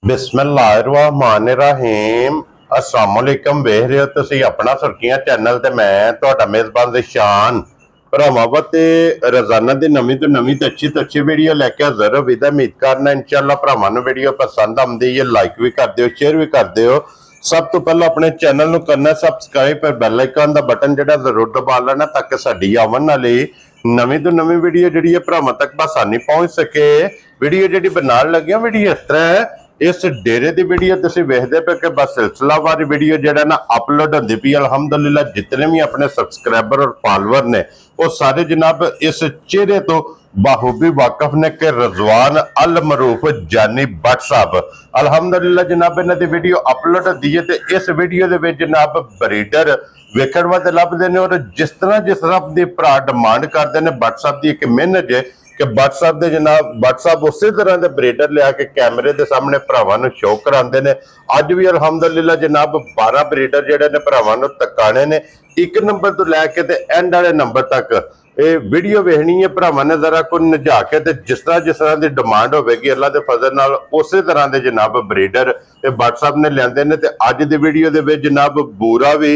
बिस्मिल्लाहिर्रहमानिर्रहीम अस्सलाम वालेकुम। वेख रहे हो तुसी अपना सुर्खियां चैनल ते मैं तुहाडा मेजबान शान भरावां ते रोजाना दी नवीं तो अच्छी वीडियो लैके हाजिर हो। विदा उम्मीद करना इंशाअल्लाह भरावां नूं वीडियो पसंद आउंदी है लाइक भी कर दिओ शेयर भी कर दिओ। सब तो पहले अपने चैनल नूं करना सबसक्राइब पर बैल आइकन दा बटन जिहड़ा जरूर दबा लेना ताकि साडी आवन वाली नवीं तो नवीं वीडियो जिहड़ी है भरावां तक आसानी पहुंच सके। वीडियो जिहड़ी बनाउण लगे वीडियो इस तरह है, इस डेरे की वीडियो तुसीं वेखदे पे कि बस सिलसिलावार वीडियो जिहड़ा ना अपलोड होंदी पई। अल्हम्दुलिल्लाह जितने भी अपने सबसक्राइबर और फॉलोअर ने वो सारे जनाब इस चेहरे तो बाखूबी वाकफ ने कि रजवान अल मरूफ जानी भट्ट साहब। अल्हम्दुलिल्लाह जनाब इन्हां दी वीडियो अपलोड होंदी है ते इस वीडियो दे विच जनाब ब्रीडर वेखण वास्ते लभदे ने और जिस तरह दी भरा डिमांड करदे ने भट्ट साहब दी एक मेहनत है कि भट्ट साहब दे जनाब भट्ट साहब उस तरह के ब्रीडर लिया के कैमरे के सामने भरावां नूं शो करांदे ने। अज भी अल्हम्दुलिल्लाह जनाब 12 ब्रीडर जिहड़े ने भरावां नूं तकाने ने एक नंबर तो लैके ते एंड वाले नंबर तक ये वीडियो वेखनी है भरावां ने जरा को नजा के ते जिस तरह की डिमांड होगी अल्लाह के फजल नाल उस तरह के जनाब ब्रीडर ये भट्ट साहब ने लियाते ने। ते अज दी वीडियो दे विच जनाब बूरा भी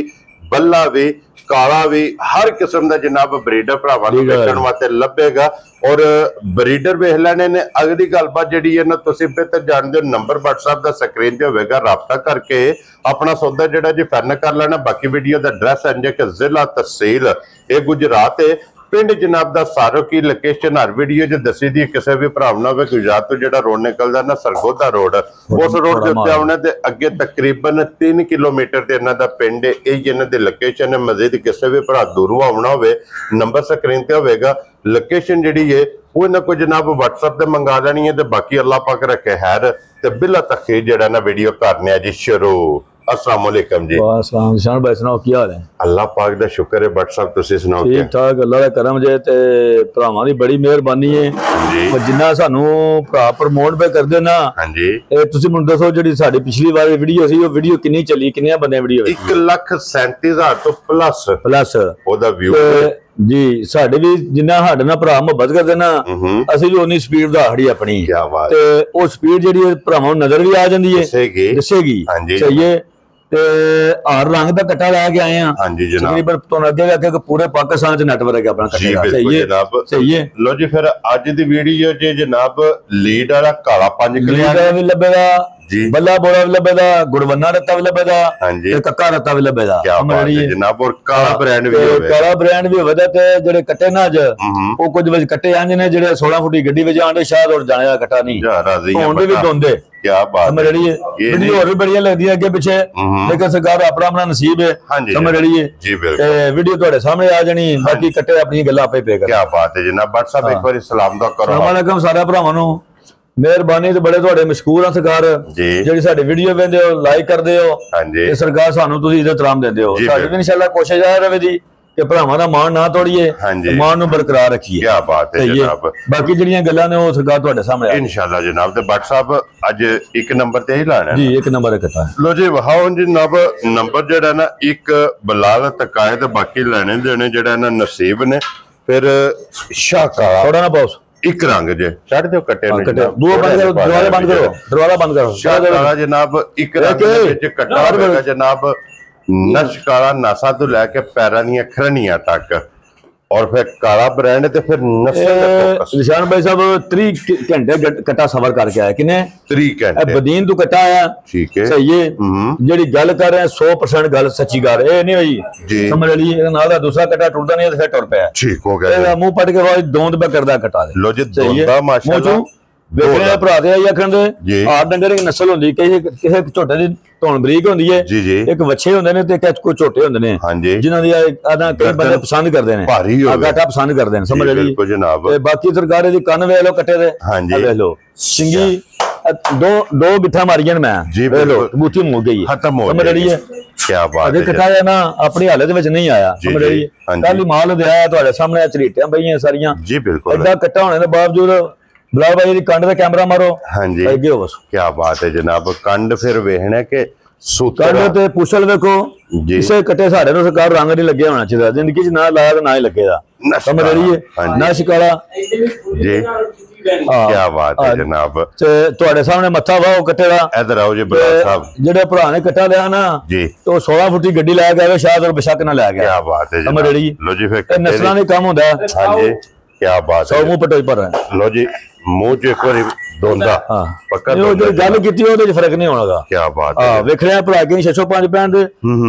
बल्ला भी काला भी हर किस्म का जनाब ब्रीडर भरावां नूं देखण वास्ते लभेगा और ब्रीडर वेख लैणे ने। अगली गलबात जिहड़ी है ना तुसीं बेहतर जाणदे हो नंबर भट्ट साहब दा स्क्रीन ते होवेगा, राबता करके अपना सौदा जिहड़ा जी फाइनल कर लेना। बाकी वीडियो दा एड्रैस इंज कि जिला तहसील ये गुजरात है, पिंड जनाब दा सारो की लोकेशन हर वीडियो च दसी दी। किसी भी भरा ना हो गुजरात तो जो रोड निकलता ना सरगोधा रोड उस रोड के उत्ते आउणा ते अगे तकरीबन 3 किलोमीटर ते इन्हां दा पिंड है। यही इन्हां दी लोकेशन है। मजीद किसी भी भरा दूरों आउणा होवे नंबर स्क्रीन ते होवेगा, लोकेशन जिहड़ी है वो इन्हां को जनाब WhatsApp ते मंगा लैनी है। ते बाकी अल्लाह पाक रखे खैर ते बिला तखीर जिहड़ा ना वीडियो करने जी शुरू। अस्सलाम वालेकुम जी। वालेकुम शान भाई सुनाओ की हाल है? अल्लाह पाक दा शुक्र है। भट्ट साहब तुसीं सुनाओ? ठीक ठाक अल्लाह दा करम जे ते भरावां दी बड़ी मेहरबानी है जी। जिन्ना सानू भरा प्रमोट पे करदे ना हां जी ए तुसीं मुझे दसो जेडी साडी पिछली वाली वीडियो सी वो वीडियो कितनी चली, कितने बंदे वीडियो 1,37,000 तो प्लस ओदा व्यू जी। साडे भी जिन्ना साडे नाल भरा मुहब्बत करदे ना असि भी उन्नी स्पीड दा खड़ी अपनी ते ओ स्पीड जेडी भरावां नजर भी आ जांदी है दसेगी सही है। हर रंग का कट्टा लैके आए हैं तकरीबन तुहानू अगे आखे पूरे पाकिस्तान च नेटवर्क है अपना कट्टे दा। सही है लो जी। फिर अज दी वीडियो च जनाब लीड वाला काला 5 किलो भी लभेगा, बल्ला बोरा भी लभेगा, गुड़वन्ना रत्ता भी लभेगा, कक्का रत्ता भी लभेगा जनाब और काला ब्रांड भी होवे। काला ब्रांड भी होवे ते जेडे कट्टे ना अज ओ कुछ विच कट्टे आंज ने जेडे 16 फुट दी गड्डी विच आंदे शायद और जाने दा कट्टा नहीं होंदे भी दोंदे। क्या बात है, वीडियो और भी बढ़िया लगदी है अगे पीछे, लेकिन सरकार अपना अपना नसीब है समझ रही है जी। बिल्कुल वीडियो तुहाडे सामने आ जानी, बाकी कट्टे अपनी गल्लां आपे पे कर। क्या बात है जनाब। भट्ट साहब एक बार सलाम दा करो। अस्सलाम वालेकुम सारे भरावां नूं मेहरबानी ते बड़े तुहाडे मशकूर हां सरकार जेडी साडी वीडियो वेंदे हो लाइक करदे हो ते सरकार सानू तुसीं इज्जत इहतराम दिंदे हो। साडी भी इंशाअल्लाह कोशिश आ रहे दी कि भरावां दा मान ना तोड़िए, मान नूं बरकरार रखिए। क्या बात है जनाब। बाकी जिहड़ियां गल्लां ने वो सरकार तुहाडे सामने इंशाअल्लाह जनाब। ते भट्ट साहब अज एक नंबर ते ही लाना जी, एक नंबर कट्टा लो जी। वहाओ जनाब नंबर जिहड़ा ना एक बलाल तकाए ते बाकी लेने देने जिहड़ा ना नसीब ने। फिर शाका थोड़ा ना बॉस एक रंग जे छड़ दो कट्टे में दो बंद करो, दरवाजा बंद करो, दरवाजा बंद करो। शाका जनाब एक रंग दे विच कट्टा होगा जनाब नश काला नासा तो लैके पैरां दी खरनियां तक और फिर काला ब्रांड ते फिर नस्ल। निशान भाई साहब 30 घंटे कट्टा सफर करके आया किने 30 घंटे बदीन तो कट्टा आया। ठीक है सही है जेडी गल कर रहे हैं 100% गल सच्ची गल ए नहीं होई समझ लीजिए। नाल दा दूसरा कट्टा टूटदा नहीं फिर टुर पिया। ठीक हो गया मुंह पट के बाद दोंद पे करदा कट्टा लो जी दोंदा माशाल्लाह वेखने भरा दे आई आखण दे आठ डंगर की नस्ल होंदी किसी झोटे दी धौन बरीक होंदी है एक वच्छे होंदे ने ते कोई झोटे होंदे ने जिन्हां दी आदा कई बंदे पसंद करदे ने कट्टा पसंद करदे ने समझ ली जनाब। ते बाकी सरकार दी कन्न वेख लो कट्टे दे वेख लो सिंगी दो गिट्ठा मारियां मैं वेख लो बूथी मुक गई खत्म हो समझ रही है। क्या बात है कट्टा ना अपनी हालत विच नहीं आया समझ रही है। कल माल दे आया तुहाडे सामने झरीटियां पईयां सारियां जी बिल्कुल एडा कट्टा होने दे बावजूद बिलाल भाई कंड पे कैमरा मारो। हाँ जी अगे हो बस। क्या बात है जनाब। कंड फिर वेखना के कंड ते पुछल देखो किसे कट्टे साडे नु सरकार रंग नहीं लगे होना चाहिए जिंदगी च ना लाया तो ना ही लगेगा समझ रही है। नश काला जी ਕੀ ਬਾਤ ਹੈ ਜਨਾਬ। ਤੇ ਤੁਹਾਡੇ ਸਾਹਮਣੇ ਮੱਥਾ ਵਾ ਉਹ ਕੱਟੇ ਦਾ। ਇਧਰ ਆਓ ਜੀ ਬਰਾੜ ਸਾਹਿਬ। ਜਿਹੜੇ ਭਰਾ ਨੇ ਕੱਟਾ ਲਿਆ ਨਾ ਜੀ, ਉਹ 16 ਫੁੱਟੀ ਗੱਡੀ ਲੈ ਕੇ ਆਵੇ, ਸ਼ਾਇਦ ਉਹ ਬਸ਼ੱਕ ਨਾ ਲੈ ਗਿਆ। ਕੀ ਬਾਤ ਹੈ ਜੀ। ਸਮਝ ਰਹੀ ਲੋ ਜੀ, ਫਿਰ ਨਸਲਾਂ ਦੇ ਕੰਮ ਹੁੰਦਾ। ਹਾਂਜੀ, ਕੀ ਬਾਤ ਹੈ। ਸੌ ਮੂੰਹ ਪਟੋਈ ਪਰ ਲੋ ਜੀ, ਮੂੰਹ ਚ ਇੱਕ ਵਾਰੀ ਦੋਂਦਾ ਪੱਕਾ ਉਹ ਜਿਹੜੀ ਗੱਲ ਕੀਤੀ ਉਹਦੇ ਚ ਫਰਕ ਨਹੀਂ ਹੋਣਾਗਾ। ਕੀ ਬਾਤ ਹੈ। ਵੇਖ ਰਿਹਾ ਭਰਾ ਕੇ 605 ਪੈਣ ਦੇ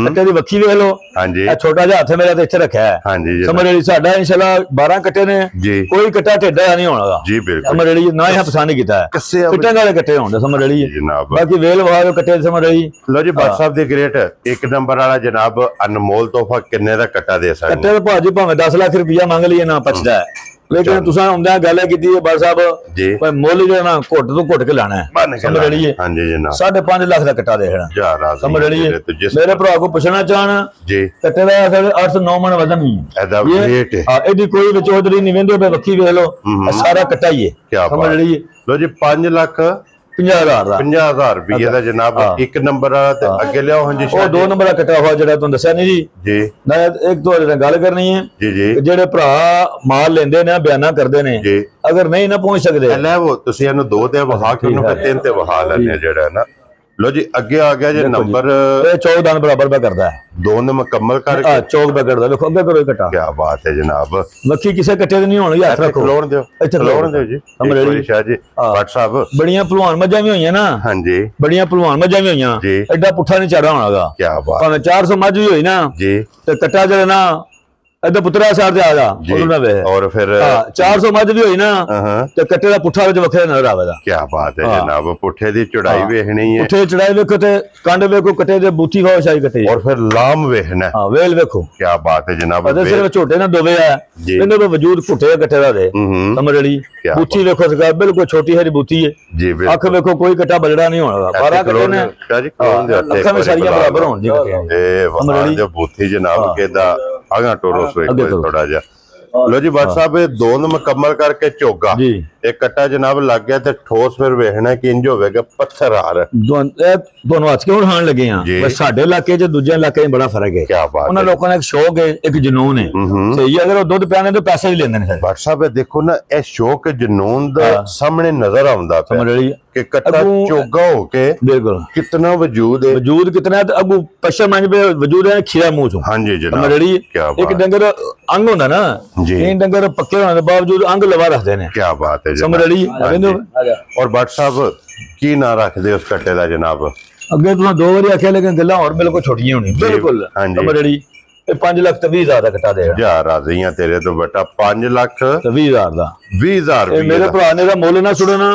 ਕੱਟੇ ਦੀ ਵੱਖੀ ਵੇਖ ਲਓ। ਹਾਂਜੀ, ਇਹ ਛੋਟਾ ਜਿਹਾ ਹੱਥ ਮੇਰਾ ਤੇ ਇੱਥੇ ਰੱਖਿਆ ਹੈ। ਹਾਂਜੀ, ਸਮਝ ਰਹੀ ਸਾਡਾ ਇਨਸ਼ਾਅੱਲਾ 12 ਕੱਟੇ ਨੇ ਜੀ, ਕੋਈ ਕੱਟਾ ਢੇਡਾ ਨਹੀਂ ਹੋਣਾਗਾ ਜੀ ਬਿਲਕੁਲ। ਸਮਝ ਰਹੀ ਨਾ ਇਹ ਪਸੰਦ ਨਹੀਂ ਕੀਤਾ ਹੈ ਫਿੱਟਾਂ ਵਾਲੇ ਕੱਟੇ ਹੋਣਗੇ। ਸਮਝ ਰਹੀ ਜਨਾਬ। ਬਾਕੀ ਵੇਲ ਵਾਹ ਕੱਟੇ ਸਮਝ ਰਹੀ। ਲੋ ਜੀ ਬਾਦ ਸਾਹਿਬ ਦੇ ਗ੍ਰੇਟ ਇੱਕ ਨੰਬਰ ਵਾਲਾ ਜਨਾਬ ਅਨਮੋਲ ਤੋਹਫਾ ਕਿੰਨੇ ਦਾ ਕੱਟਾ ਦੇ ਸਕਦੇ? ਕੱਟੇ ਦਾ ਭਾਜੀ ਭਾਵੇਂ 10 ਲੱਖ ਰੁਪਇਆ ਮੰਗ ਲਈਏ ਨਾ ਪਛਦਾ ਹੈ, ਲੇਕਿਨ ਤੁਸੀਂ ਆਉਂਦਿਆਂ ਗੱਲ ਕੀਤੀ ਹੈ ਬਾਦ ਸਾਹਿਬ ਜੀ, ਭਾਈ ਮੁੱਲ ਜਿਹੜਾ ਨਾ ਘੁੱਟ ਤੋਂ ਘੁੱਟ ਕੇ ਲਾਣਾ ਹੈ। ਸਮਝ ਰਹੀ ਹੈ। ਹਾਂਜੀ ਜਨਾਬ। 5.5 ਲੱਖ ਦਾ ਕੱਟਾ ਦੇਖਣਾ। ਸਮਝ ਰਹੀ ਹੈ। ਮੇਰੇ ਭਰਾ ਕੋ ਪੁੱਛਣਾ ਚਾਹਣ ਜੀ, ਕੱਟੇ ਦਾ 8-9 ਮਣ ਵਜ਼ਨ ਵੀ ਇਹਦਾ weight ਹਾਂ, ਇਹਦੀ ਕੋਈ ਵਿੱਚ ਉਧਰੀ ਨਹੀਂ ਵੰਦੇ ਪਏ, ਵੱਖੀ ਵੇਖ ਲਓ ਸਾਰਾ ਕੱਟਾ ਹੀ ਹੈ। ਸਮਝ ਰਹੀ ਹੈ। ਲੋ ਜੀ 5,50,000 ਦਾ 50,000 ਰੁਪਏ ਦਾ ਜਨਾਬ ਇੱਕ ਨੰਬਰ ਵਾਲਾ। ਤੇ ਅੱਗੇ ਲਿਆਓ ਹਾਂਜੀ ਉਹ 2 ਨੰਬਰ ਦਾ ਕੱਟਾ ਹੋਇਆ ਜਿਹੜਾ ਤੁਹਾਨੂੰ ਦੱਸਿਆ ਨਹੀਂ ਜੀ। ਜੀ, ਮੈਂ ਇੱਕ ਤੁਹਾਡੇ ਨਾਲ ਗੱਲ ਕਰਨੀ ਹੈ ਜੀ, ਜੀ। ਜਿਹੜੇ ਭਰਾ ਮਾਲ ਲੈਂਦੇ ਨੇ ਬਿਆਨਾ ਕਰਦੇ ਨੇ, ਜੀ, ਅਗਰ ਨਹੀਂ ਨਾ ਪਹੁੰਚ ਸਕਦੇ ਲੈ ਉਹ ਤੁਸੀਂ ਇਹਨੂੰ 2 ਤੇ ਵਹਾ ਕੇ ਉਹਨੂੰ 3 ਤੇ ਵਹਾ ਲੈਣੇ ਜਿਹੜਾ ਨਾ। ਲੋ ਜੀ ਅੱਗੇ ਆ ਗਿਆ ਜੀ ਨੰਬਰ 14 ਬਰਾਬਰ ਦਾ ਕਰਦਾ ਹੈ। 2 ਨੇ ਮੁਕੰਮਲ ਕਰਕੇ ਚੌਕ ਦਾ ਕਰਦਾ। ਵੇਖੋ ਅੱਗੇ ਕਰੋ ਕੱਟਾ। ਕੀ ਬਾਤ ਹੈ ਜਨਾਬ। ਮੱਖੀ ਕਿਸੇ ਕੱਟੇ ਤੇ ਨਹੀਂ ਹੋਣੀ। ਹੱਥ ਰੱਖੋ, ਖਲੋਣ ਦਿਓ, ਇੱਥੇ ਖਲੋਣ ਦਿਓ ਜੀ। ਸਮਝ ਰਹੀ ਸ਼ਾਹ ਜੀ WhatsApp ਬੜੀਆਂ ਭਲਵਾਨ ਮੱਝਾਂ ਵੀ ਹੋਈਆਂ ਨਾ। ਹਾਂਜੀ, ਬੜੀਆਂ ਭਲਵਾਨ ਮੱਝਾਂ ਵੀ ਹੋਈਆਂ, ਐਡਾ ਪੁੱਠਾ ਨਹੀਂ ਚੜਾ ਹੋਣਾਗਾ। ਕੀ ਬਾਤ। ਭਾਵੇਂ 400 ਮੱਝ ਵੀ ਹੋਈ ਨਾ ਜੀ, ਤੇ ਕੱਟਾ ਜਿਹੜਾ ਨਾ ਇਹਦਾ ਪੁੱਤਰਾ ਸਾਰ ਤੇ ਆ ਜਾ ਉਹਨੂੰ ਵੇ। ਔਰ ਫਿਰ 400 ਮੱਝ ਵੀ ਹੋਈ ਨਾ ਤੇ ਕੱਟੇ ਦਾ ਪੁੱਠਾ ਵਿੱਚ ਵੱਖਰਾ ਨਜ਼ਰ ਆਵੇਗਾ। ਕੀ ਬਾਤ ਹੈ ਜਨਾਬ। ਪੁੱਠੇ ਦੀ ਚੜਾਈ ਵੇਖਣੀ ਹੈ। ਪੁੱਠੇ ਚੜਾਈ ਵੇਖੋ ਤੇ ਕੰਡ ਵੇਖੋ, ਕੱਟੇ ਦੇ ਬੂਥੀ ਖਾਓ ਸ਼ਾਹੀ ਕੱਟੇ। ਔਰ ਫਿਰ ਲਾਮ ਵੇਖਣਾ। ਹਾਂ, ਵੇਲ ਵੇਖੋ। ਕੀ ਬਾਤ ਹੈ ਜਨਾਬ। ਅਦੇ ਸਿਰਫ ਝੋਟੇ ਨਾਲ ਡੋਬੇ ਆ, ਇਹਦੇ ਵਿੱਚ ਵਜੂਦ ਘੁੱਟੇ ਕੱਟੇ ਦਾ ਦੇ। ਸਮਝ ਰਹੀ। ਬੂਥੀ ਵੇਖੋ ਸਰਕਾਰ ਬਿਲਕੁਲ ਛੋਟੀ ਹਰੀ ਬੂਥੀ ਹੈ ਜੀ। ਅੱਖ ਵੇਖੋ ਕੋਈ ਕੱਟਾ ਬਲੜਾ ਨਹੀਂ ਹੋਣਾ। 12 ਕੱਟੇ ਨੇ ਅੱਖਾਂ ਵਿੱਚ ਸਾਰੀਆਂ ਬਰਾਬਰ ਹੋਣ ਜੀ। ਇਹ ਵਹਾਰ ਜੋ ਬੂਥੀ ਜਨਾਬ ਕਿਦਾ ਆਗਾ ਟੋਰੋ ਸੋਏ ਥੋੜਾ ਜਿਹਾ। ਲੋ ਜੀ ਬਾਦ ਸਾਹਿਬ ਇਹ 2 ਨੂੰ ਮੁਕੰਮਲ ਕਰਕੇ ਝੋਗਾ ਜੀ ਇਹ ਕੱਟਾ ਜਨਾਬ ਲੱਗ ਗਿਆ ਤੇ ਠੋਸ ਫਿਰ ਵੇਖਣਾ ਕਿ ਇੰਜ ਹੋਵੇਗਾ ਪੱਥਰ ਹਾਰ। ਤੁਹਾਨੂੰ ਹੱਥ ਕਿਉਂ ਉਠਾਉਣ ਲੱਗੇ ਆ? ਸਾਡੇ ਇਲਾਕੇ 'ਚ ਦੂਜੇ ਇਲਾਕੇ 'ਚ ਬੜਾ ਫਰਕ ਹੈ। ਉਹਨਾਂ ਲੋਕਾਂ ਦਾ ਇੱਕ ਸ਼ੌਕ ਹੈ, ਇੱਕ ਜਨੂਨ ਹੈ। ਸਹੀ, ਅਗਰ ਉਹ ਦੁੱਧ ਪਿਆਣੇ ਤੇ ਪੈਸੇ ਵੀ ਲੈਂਦੇ ਨੇ। ਬਾਦ ਸਾਹਿਬ ਦੇਖੋ ਨਾ ਇਹ ਸ਼ੌਕ ਜਨੂਨ ਦਾ ਸਾਹਮਣੇ ਨਜ਼ਰ ਆਉਂਦਾ ਪਿਆ ਕਿ ਕੱਟਾ ਝੋਗਾ ਹੋ ਕੇ ਬਿਲਕੁਲ ਕਿਤਨਾ ਵਜੂਦ ਹੈ। ਵਜੂਦ ਕਿਤਨਾ ਹੈ। ਅਗੂ ਪਸ਼ਮ ਮੰਜ ਪੇ ਵਜੂਦ ਹੈ ਖੀਰਾ ਮੂੰਹ ਚੋਂ। ਹਾਂਜੀ ਜਨਾਬ। ਇੱਕ ਡੰਗਰ ਅੰਗ ਹੁੰਦਾ ਨਾ, ਇਹ ਡੰਗਰ ਪੱਕੇ ਹੋਣ ਦੇ ਬਾਵਜੂਦ ਅੰਗ ਲਵਾ ਰੱਖਦੇ ਨੇ। ਕੀ ਬਾਤ ਹੈ ਸਮਝ ਰਹੀ। ਔਰ ਬਾਦ ਸਾਹਿਬ ਕੀ ਨਾਂ ਰੱਖਦੇ ਉਸ ਕੱਟੇ ਦਾ ਜਨਾਬ? ਅੱਗੇ ਤੁਸੀਂ 2 ਵਾਰੀ ਆਖਿਆ, ਲੇਕਿਨ ਗੱਲਾਂ ਹੋਰ ਬਿਲਕੁਲ ਛੋਟੀਆਂ ਹੋਣੀ। ਬਿਲਕੁਲ ਸਮਝ ਰਹੀ। ਇਹ 5,20,000 ਦਾ ਕੱਟਾ ਦੇਗਾ। ਜਾ ਰਾਜ਼ੀਆਂ ਤੇਰੇ ਤੋਂ ਬੇਟਾ 5,20,000 ਦਾ 20,000 ਰੁਪਏ। ਮੇਰੇ ਭਰਾ ਨੇ ਦਾ ਮੁੱਲ ਨਾ ਸੁਣਨਾ,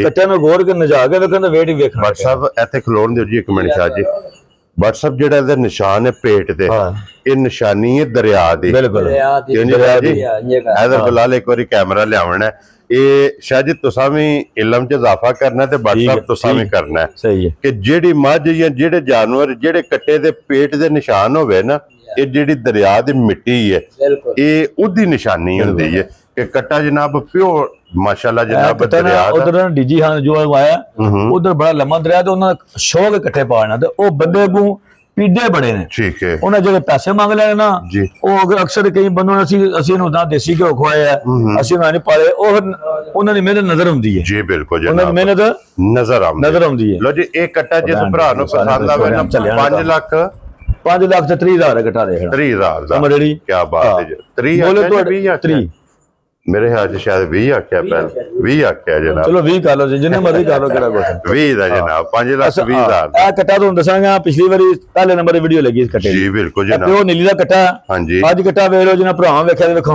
ਕੱਟਿਆਂ ਨੂੰ ਗੌਰ ਕੇ ਨਜਾ ਕੇ ਵੇਖਣ ਦਾ ਵੇਟ ਹੀ ਵੇਖਣਾ। ਬਾਦ ਸਾਹਿਬ ਇੱਥੇ ਖਲੋਣ ਦਿਓ ਜੀ ਇੱਕ ਮਿੰਟ ਸ਼ਾਹ ਜੀ। ਬਾਦ ਸਾਹਿਬ ਜਿਹੜਾ ਇਹਦਾ ਨਿਸ਼ਾਨ ਹੈ ਪੇਟ ਤੇ, ਇਹ ਨਿਸ਼ਾਨੀ ਹੈ ਦਰਿਆ ਦੀ। ਬਿਲਕੁਲ ਇਧਰ ਬਲਾਲ ਇੱਕ ਵਾਰੀ ਕੈਮਰਾ ਲਿਆਵਣਾ। ਇਹ ਸ਼ਾਹ ਜੀ ਤੁਸੀਂ ਵੀ ਇਲਮ ਚ ਇਜ਼ਾਫਾ ਕਰਨਾ ਤੇ ਬਾਦ ਸਾਹਿਬ ਤੁਸੀਂ ਵੀ ਕਰਨਾ ਹੈ ਕਿ ਜਿਹੜੀ ਮੱਝ ਜਾਂ ਜਿਹੜੇ ਜਾਨਵਰ ਜਿਹੜੇ ਕੱਟੇ ਦੇ ਪੇਟ ਦੇ ਨਿਸ਼ਾਨ ਹੋਵੇ ਨਾ, ਇਹ ਜਿਹੜੀ ਦਰਿਆ ਦੀ ਮਿੱਟੀ ਹੈ ਇਹ ਉਹਦੀ ਨਿਸ਼ਾਨੀ ਹੁੰਦੀ ਹੈ ਕਿ ਕੱਟਾ ਜਨਾਬ ਪਿਓ ਮਾਸ਼ਾਅੱਲਾ ਜਨਾਬ ਦਰਿਆ ਦਾ। ਉਧਰ ਡੀਜੀ ਖਾਨ ਜੋ ਆਇਆ ਉਧਰ ਬੜਾ ਲੰਮਾ ਦਰਿਆ ਤੇ ਉਹਨਾਂ ਸ਼ੌਕ ਇਕੱਠੇ ਪਾਣਾ ਤੇ ਉਹ ਬੰਦੇ ਨੂੰ ਪੀਡੇ ਬੜੇ ਨੇ। ਠੀਕ ਹੈ। ਉਹਨਾਂ ਜਿਹੜੇ ਪੈਸੇ ਮੰਗ ਲੈਣੇ ਨਾ ਉਹ ਅਕਸਰ ਕਈ ਬੰਦੋਂ ਅਸੀਂ ਇਹਨੂੰ ਤਾਂ ਦੇਸੀ ਘਿਓ ਖਵਾਇਆ, ਅਸੀਂ ਉਹਨਾਂ ਨੇ ਪਾਲੇ, ਉਹ ਉਹਨਾਂ ਦੀ ਮਿਹਨਤ ਨਜ਼ਰ ਆਉਂਦੀ ਹੈ। ਜੀ ਬਿਲਕੁਲ ਉਹਨਾਂ ਦੀ ਮਿਹਨਤ ਨਜ਼ਰ ਆਉਂਦੀ ਹੈ। ਲੋ ਜੀ ਇਹ ਕੱਟਾ ਜਿਸ ਭਰਾ ਨੂੰ ਪਸੰਦ ਆਵੇ ਨਾ 5 ਲੱਖ 5,30,000 ਕੱਟਾ ਦੇਖਣਾ। 30,000 ਦਾ। ਕੀ ਬਾਤ ਹੈ ਜੀ। 30 ਮੇਰੇ ਖਿਆਲ ਚ ਸ਼ਾਇਦ 20 ਆਖਿਆ ਪਹਿਲਾਂ 20 ਆਖਿਆ ਜਨਾਬ। ਚਲੋ 20 ਕਰ ਲਓ ਜੀ, ਜਿੰਨੇ ਮਰਜ਼ੀ ਕਰ ਲਓ। ਕਿਹੜਾ ਕੁਛ 20 ਦਾ ਜਨਾਬ। 5,20,000 ਇਹ ਕੱਟਾ ਤੁਹਾਨੂੰ ਦੱਸਾਂਗਾ, ਪਿਛਲੀ ਵਾਰੀ ਪਹਿਲੇ ਨੰਬਰ ਦੀ ਵੀਡੀਓ ਲੱਗੀ ਇਸ ਕੱਟੇ ਦੀ। ਜੀ ਬਿਲਕੁਲ ਜਨਾਬ। ਉਹ ਨੀਲੀ ਦਾ ਕੱਟਾ। ਹਾਂਜੀ। ਅੱਜ ਕੱਟਾ ਵੇਖ ਲਓ ਜਿਹਨਾਂ ਭਰਾਵਾਂ ਵੇਖਿਆ ਤੇ ਵੇਖੋ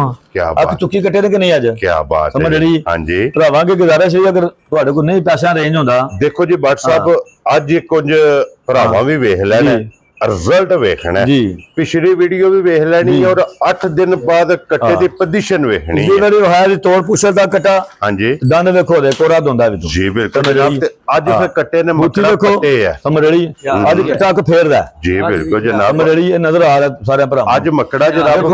ਅੱਖ ਚੁੱਕੀ ਕੱਟੇ ਤੇ ਕਿ ਨਹੀਂ ਅੱਜ। ਕੀ ਬਾਤ ਹੈ। ਸਮਝ ਰਹੀ। ਹਾਂਜੀ। ਭਰਾਵਾਂ ਕੀ ਗੁਜ਼ਾਰਿਸ਼ ਹੈ, ਅਗਰ ਤੁਹਾਡੇ ਕੋਲ ਨਹੀਂ ਪੈਸਾ ਰੇਂਜ ਹੁੰਦਾ, ਦੇਖੋ ਜੀ ਬਾਦ ਸਾਹਿਬ ਅੱਜ ਕੁਝ ਭਰਾਵਾਂ ਵੀ ਵੇਖ ਲੈਣਾ, ਰਿਜ਼ਲਟ ਵੇਖਣਾ ਜੀ। ਪਿਛਲੀ ਵੀਡੀਓ ਵੀ ਵੇਖ ਲੈਣੀ ਔਰ 8 ਦਿਨ ਬਾਅਦ ਕੱਟੇ ਦੀ ਪੋਜੀਸ਼ਨ ਵੇਖਣੀ ਹੈ। ਜਿਹੜੀ ਹੈ ਤੋੜ ਪੁੱਛਲ ਦਾ ਕੱਟਾ। ਹਾਂਜੀ। ਦੰਦ ਵੇਖੋ ਦੇ ਕੋਰਾ ਦੋਂਦਾ ਵਿੱਚ। ਜੀ ਬਿਲਕੁਲ ਜਨਾਬ। ਤੇ ਅੱਜ ਫਿਰ ਕੱਟੇ ਨੇ ਮੁੱਠੀ ਕੱਟੇ ਹੈ। ਸਮਝ ਰਹੀ। ਅੱਜ ਕੱਟਾ ਕ ਫੇਰਦਾ। ਜੀ ਬਿਲਕੁਲ ਜਨਾਬ। ਸਮਝ ਰਹੀ। ਇਹ ਨਜ਼ਰ ਆ ਰਿਹਾ ਸਾਰਿਆਂ ਭਰਾਵਾਂ। ਅੱਜ ਮੱਕੜਾ ਜਨਾਬ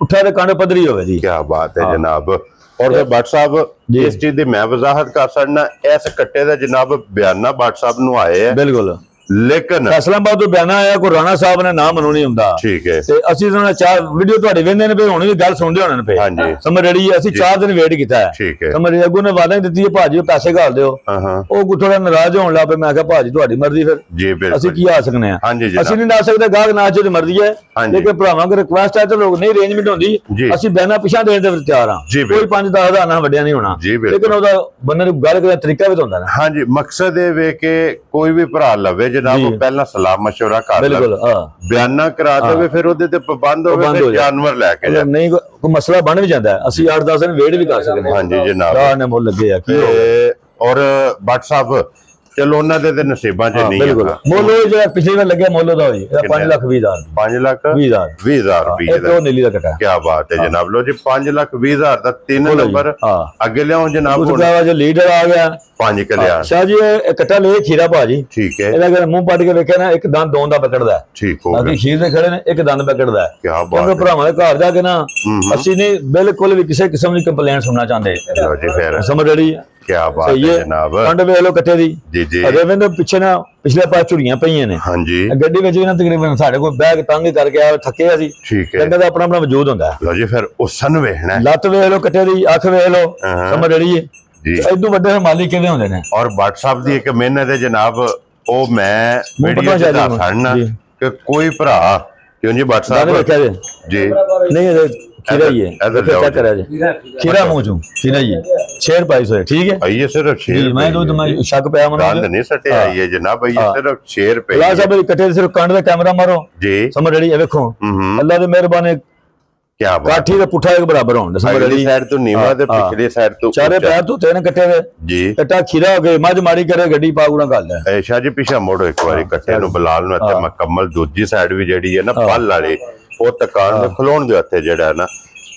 ਉੱਠਾ ਦੇ ਕੰਡ ਪੱਧਰੀ ਹੋਵੇ ਜੀ। ਕੀ ਬਾਤ ਹੈ ਜਨਾਬ। ਔਰ ਫਿਰ ਬਾਦ ਸਾਹਿਬ ਇਸ ਚੀਜ਼ ਦੀ ਮੈਂ ਵਜ਼ਾਹਤ ਕਰ ਸਕਦਾ, ਇਸ ਕੱਟੇ ਦਾ ਜਨਾਬ ਬਿਆਨਾ ਬਾਦ ਸਾਹਿਬ ਨੂੰ ਆਏ ਹੈ। ਬਿਲਕੁਲ। लेकिन फैसलाबाद तो बयाना आया को राणा साहब ने नाम मनू नहीं हुंदा ठीक है ते ਅਸੀਂ ਉਹਨਾਂ ਚਾਰ ਵੀਡੀਓ ਤੁਹਾਡੇ ਵੇਂਦੇ ਨੇ ਪਏ ਹੁਣ ਵੀ ਗੱਲ ਸੁਣਦੇ ਹੋਣੇ ਨੇ ਪਏ ਹਾਂਜੀ ਸਮਝ ਰੜੀ ਅਸੀਂ 4 ਦਿਨ ਵੇਟ ਕੀਤਾ ਹੈ ਠੀਕ ਹੈ ਸਮਝ ਅੱਗੋਂ ਨੇ ਵਾਅਦਾ ਦਿੱਤੀ ਹੈ ਭਾਜੀ ਪੈਸੇ ਘਾਲ ਦਿਓ ਉਹ ਥੋੜਾ ਨਾਰਾਜ਼ ਹੋਣ ਲੱਗ ਪਏ ਮੈਂ ਕਿਹਾ ਭਾਜੀ ਤੁਹਾਡੀ ਮਰਜ਼ੀ ਫਿਰ ਜੀ ਬਿਲਕੁਲ ਅਸੀਂ ਕੀ ਆ ਸਕਨੇ ਆ ਹਾਂਜੀ ਅਸੀਂ ਨਹੀਂ ਨਾ ਸਕਦੇ ਗਾਹਕ ਨਾ ਜੋ ਮਰਜ਼ੀ ਹੈ ਲੇਕਿਨ ਭਰਾਵਾਂ ਦੀ ਰਿਕੁਐਸਟ ਹੈ ਤੇ ਲੋਕ ਨਹੀਂ ਅਰੇਂਜਮੈਂਟ ਹੁੰਦੀ ਅਸੀਂ ਬੈਨਾ ਪਿਛਾ ਦੇਣ ਦੇ ਤਿਆਰ ਹਾਂ ਕੋਈ 5-10 ਹਜ਼ਾਰ ਨਾ ਵੱਡਿਆ ਨਹੀਂ ਹੋਣਾ ਲੇਕਿਨ ਉਹਦਾ ਬੰਦੇ ਨੂੰ ਗੱਲ ਕਰਨ ਦਾ ਤਰੀਕਾ ਵੀ ਹੁੰਦਾ ਨਾ ਹਾਂਜੀ ਮਕਸਦ ਇਹ ਵੇ ਕਿ ਕੋਈ ਵੀ ਭਰਾ ਲਵੇ ਜਨਾਬ ਪਹਿਲਾਂ ਸਲਾਹ ਮਸ਼ਵਰਾ ਕਰ ਲੈ ਬਿਆਨਾ ਕਰਾ ਦੇਵੇ ਫਿਰ ਉਹਦੇ ਤੇ ਪਾਬੰਦ ਹੋਵੇ ਫਿਰ ਜਾਨਵਰ ਲੈ ਕੇ ਜਾ ਨਹੀਂ ਕੋਈ ਮਸਲਾ ਬਣ ਵੀ ਜਾਂਦਾ ਅਸੀਂ 8-10 ਦਿਨ ਵੇਟ ਵੀ ਕਰ ਸਕਦੇ ਹਾਂ ਹਾਂਜੀ ਜਨਾਬ ਰਾਹ ਨੇ ਮੁੱਲ ਲੱਗੇ ਆ ਕੀ ਔਰ WhatsApp ਚਲੋ ਉਹਨਾਂ ਦੇ ਤੇ ਨਸੀਬਾਂ 'ਚ ਨਹੀਂ ਹੈ ਮੁੱਲ ਜਿਹੜਾ ਪਿਛਲੀ ਵਾਰ ਲੱਗਿਆ ਮੁੱਲ ਉਹਦਾ ਹੋਈ 5,20,000 5,20,000 ਰੁਪਏ ਦਾ ਨੀਲੀ ਦਾ ਕਟਾ ਕੀ ਬਾਤ ਹੈ ਜਨਾਬ ਲੋ ਜੀ 5,20,000 ਦਾ 3 ਨੰਬਰ ਅੱਗੇ ਲਿਆਓ ਜਨਾਬ ਉਸ ਦਾ ਜੋ ਲੀਡਰ ਆ ਗਿਆ 5 ਕਲਿਆਣ ਸ਼ਾਹ ਜੀ ਇਹ ਕਟਾ ਲੈ ਖੀਰਾ ਭਾਜੀ ਠੀਕ ਹੈ ਇਹਦਾ ਅਗਰ ਮੂੰਹ ਪੱਟ ਕੇ ਵੇਖਿਆ ਨਾ ਇੱਕ ਦੰਦ ਦੋਨ ਦਾ ਪਕੜਦਾ ਠੀਕ ਹੋ ਗਿਆ ਅਸੀਂ ਖੀਰ ਦੇ ਖੜੇ ਨੇ ਇੱਕ ਦੰਦ ਪਕੜਦਾ ਕੀ ਬਾਤ ਕਿਉਂਕਿ ਭਰਾਵਾਂ ਦੇ ਘਰ ਜਾ ਕੇ ਨਾ ਅਸੀਂ ਨਹੀਂ ਬਿਲਕੁਲ ਵੀ ਕਿਸੇ ਕਿਸਮ ਦੀ ਕੰਪਲੇਂਟ ਸੁਣਨਾ ਚਾਹੁੰਦੇ ਲੋ ਜੀ ਫਿਰ ਸਮਝ ਰੜੀ ਕੀ ਬਾਤ ਹੈ ਜਨਾਬ ਕੰਡ ਵੇਖ ਲੋ ਕੱਟੇ ਦੀ ਜੀ ਜੀ ਅਰੇ ਵੇਂਦੇ ਪਿੱਛੇ ਨਾ ਪਿਛਲੇ ਪਾਸ ਝੁਰੀਆਂ ਪਈਆਂ ਨੇ ਹਾਂਜੀ ਗੱਡੀ ਵਿੱਚ ਵੀ ਨਾ ਤਕਰੀਬਨ ਸਾਡੇ ਕੋਲ ਬੈਗ ਤੰਗ ਕਰਕੇ ਆ ਥੱਕੇ ਅਸੀਂ ਠੀਕ ਹੈ ਕਹਿੰਦਾ ਆਪਣਾ ਆਪਣਾ ਵਜੂਦ ਹੁੰਦਾ ਲੋ ਜੀ ਫਿਰ ਉਸਨ ਵੇਖਣਾ ਲੱਤ ਵੇਖ ਲੋ ਕੱਟੇ ਦੀ ਅੱਖ ਵੇਖ ਲੋ ਸਮਝ ਰੜੀ ਜੀ ਇਦੋਂ ਵੱਡੇ ਮਾਲਿਕ ਕਿਵੇਂ ਹੁੰਦੇ ਨੇ ਔਰ WhatsApp ਦੀ ਇੱਕ ਮਿਹਨਤ ਹੈ ਜਨਾਬ ਉਹ ਮੈਂ ਵੀਡੀਓ ਚ ਦੱਸਣਾ ਕਿ ਕੋਈ ਭਰਾ ਕਿਉਂ ਜੀ WhatsApp ਜੀ ਨਹੀਂ ਇਹ खीरा ही है क्या करा जाए खीरा मुझे खीरा ही है 6 रुपए से ठीक है ये सिर्फ 6 मैं तो तुम्हें शक पे आया दाल नहीं सटे आई है जनाब ये सिर्फ 6 रुपए ला साहब कटे सिर्फ कांड दा कैमरा मारो जी समझ रही है देखो अल्लाह दी मेहरबानी क्या बात काठी दे पुठा एक बराबर होंगे समझ रही साइड तो नीवा दे पिछले साइड तो चारे पैर तो तेने कटे दे जी कटा खीरा हो गए मज माड़ी करे गड्डी पागुड़ा गल है शाह जी पीछे मोड़ो एक बारी कट्टे नु बलाल नु ते मुकम्मल दूसरी साइड भी जेडी है ना पल वाली ਉਹ ਤਕਾਨ ਦੇ ਖਲੋਣ ਦੇ ਉੱਤੇ ਜਿਹੜਾ ਨਾ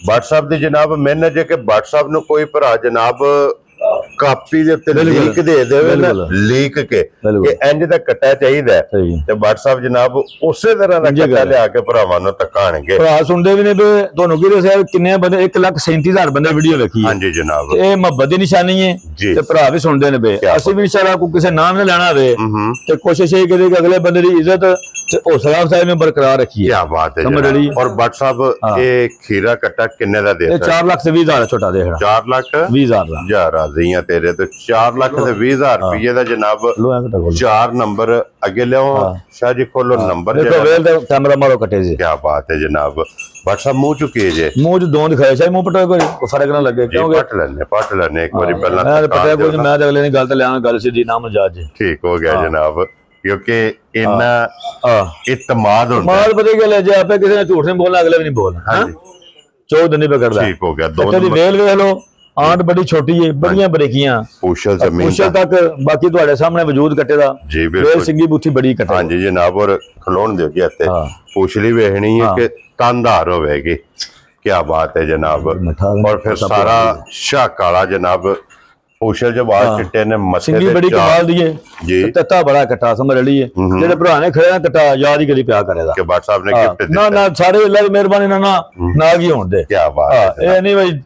WhatsApp ਦੀ ਜਨਾਬ ਮੈਨੇ ਜੇ ਕਿ WhatsApp ਨੂੰ ਕੋਈ ਭਰਾ ਜਨਾਬ ਕਾਪੀ ਦੇ ਉੱਤੇ ਲਿੰਕ ਦੇ ਦੇਵੇ ਨਾ ਲਿਖ ਕੇ ਕਿ ਇੰਜ ਦਾ ਕੱਟਾ ਚਾਹੀਦਾ ਤੇ WhatsApp ਜਨਾਬ ਉਸੇ ਤਰ੍ਹਾਂ ਦਾ ਕੱਟਾ ਲਿਆ ਕੇ ਭਰਾਵਾਂ ਨੂੰ ਤਕਾਣਗੇ ਭਰਾ ਸੁਣਦੇ ਵੀ ਨੇ ਵੀ ਤੁਹਾਨੂੰ ਕੀ ਦੱਸਿਆ ਕਿੰਨੇ ਬੰਦੇ 1,37,000 ਬੰਦੇ ਵੀਡੀਓ ਵੇਖੀ ਹਾਂਜੀ ਜਨਾਬ ਇਹ ਮੁਹੱਬਤ ਦੀ ਨਿਸ਼ਾਨੀ ਹੈ ਤੇ ਭਰਾ ਵੀ ਸੁਣਦੇ ਨੇ ਬੇ ਅਸੀਂ ਵੀ ਇਨਸ਼ਾਅੱਲਾ ਕੋਈ ਕਿਸੇ ਨਾਮ ਨੇ ਲੈਣਾ ਹੋਵੇ ਤੇ ਕੋਸ਼ਿਸ਼ ਇਹ ਕਰੀਏ ਕਿ ਅਗਲੇ ਬੰਦੇ ਦੀ ਇੱਜ਼ਤ ਤੇ ਹੌਸਲਾ ਅਫਜ਼ਾਈ ਨੂੰ ਬਰਕਰਾਰ ਰੱਖੀਏ ਕੀ ਬਾਤ ਹੈ ਜਨਾਬ ਔਰ WhatsApp ਇਹ ਖੀਰਾ ਕੱਟਾ ਕਿੰਨੇ ਦਾ ਦੇ ਇਹ 4,20,000 ਛੋਟਾ ਦੇਖਣਾ 4,20,000 ਦਾ ਯਾਰ ਰਾਜ਼ੀਆਂ ਤੇਰੇ ਤੇ 4,20,000 ਰੁਪਏ ਦਾ ਜਨਾਬ 4 ਨੰਬਰ ਅੱਗੇ ਲਿਆਓ ਸ਼ਾਹ ਜੀ ਖੋਲੋ ਨੰਬਰ ਦੇਖੋ ਵੇਲ ਤੇ ਕੈਮਰਾ ਮਾਰੋ ਕੱਟੇ ਜੀ ਕੀ ਬਾਤ ਹੈ ਜਨਾਬ WhatsApp ਮੂੰਹ ਚੁੱਕੇ ਜੇ ਮੂੰਹ ਚ ਦੋ ਦਿਖਾਇਆ ਸ਼ਾਇਦ ਮੂੰਹ ਪਟਾ ਕੋਈ ਫਰਕ ਨਾ ਲੱਗੇ ਕਿਉਂਕਿ ਪਟ ਲੈਣੇ ਇੱਕ ਵਾਰੀ ਪਹਿਲਾਂ ਮੈਂ ਪਟਿਆ ਕੋਈ ਮੈਂ ਤੇ ਅਗਲੇ ਨੇ ਗੱਲ ਤੇ ਲਿਆ ਗੱਲ ਸਿੱਧੀ ਨਾਮ ਮਜਾਜ ਜੀ ਠੀਕ ਹੋ ਗਿਆ ਜਨਾਬ क्योंकि इतना इत्तेमाद होता है पता क्या है जे आपे किसी ने झूठ नहीं बोलना अगले भी नहीं बोलना हां 14 दिन पे करदा ठीक हो गया दो तेरी वेल वेख लो आंट बड़ी छोटी है बड़ियां बरेकियां पूछल जमीन पूछल तक बाकी ਤੁਹਾਡੇ ਸਾਹਮਣੇ ਵਜੂਦ ਕੱਟੇ ਦਾ जी बिल्कुल ਸਿੰਗੀ ਬੁੱਥੀ ਬੜੀ ਕੱਟੇ हां जी जनाब और खलोण दियो जी ਇੱਥੇ पूछली ਵੇਖਣੀ है कि तंदार होवेगी क्या बात है जनाब और फिर सारा शाह काला जनाब पूछल जब आज चिट्टे ने मथे ਸਿੰਗੀ ਬੜੀ ਕਮਾਲ ਦੀ ਹੈ ਜੀ ਤੱਤਾ ਬੜਾ ਕੱਟਾ ਸਮਝ ਲਈ ਹੈ ਜਿਹੜੇ ਭਰਾ ਨੇ ਖੜਿਆ ਕੱਟਾ ਯਾਦ ਹੀ ਕਦੀ ਪਿਆ ਕਰੇਗਾ ਕਿ ਬਾਤ ਸਾਹਿਬ ਨੇ ਗਿਫਟ ਦਿੱਤਾ ਨਾ ਨਾ ਸਾਰੇ ਅੱਲਾਹ ਦੀ ਮਿਹਰਬਾਨੀ ਨਾਲ ਨਾ ਕੀ ਹੋਣ ਦੇ ਕੀ ਬਾਤ ਹੈ ਇਹ ਨਹੀਂ ਬਈ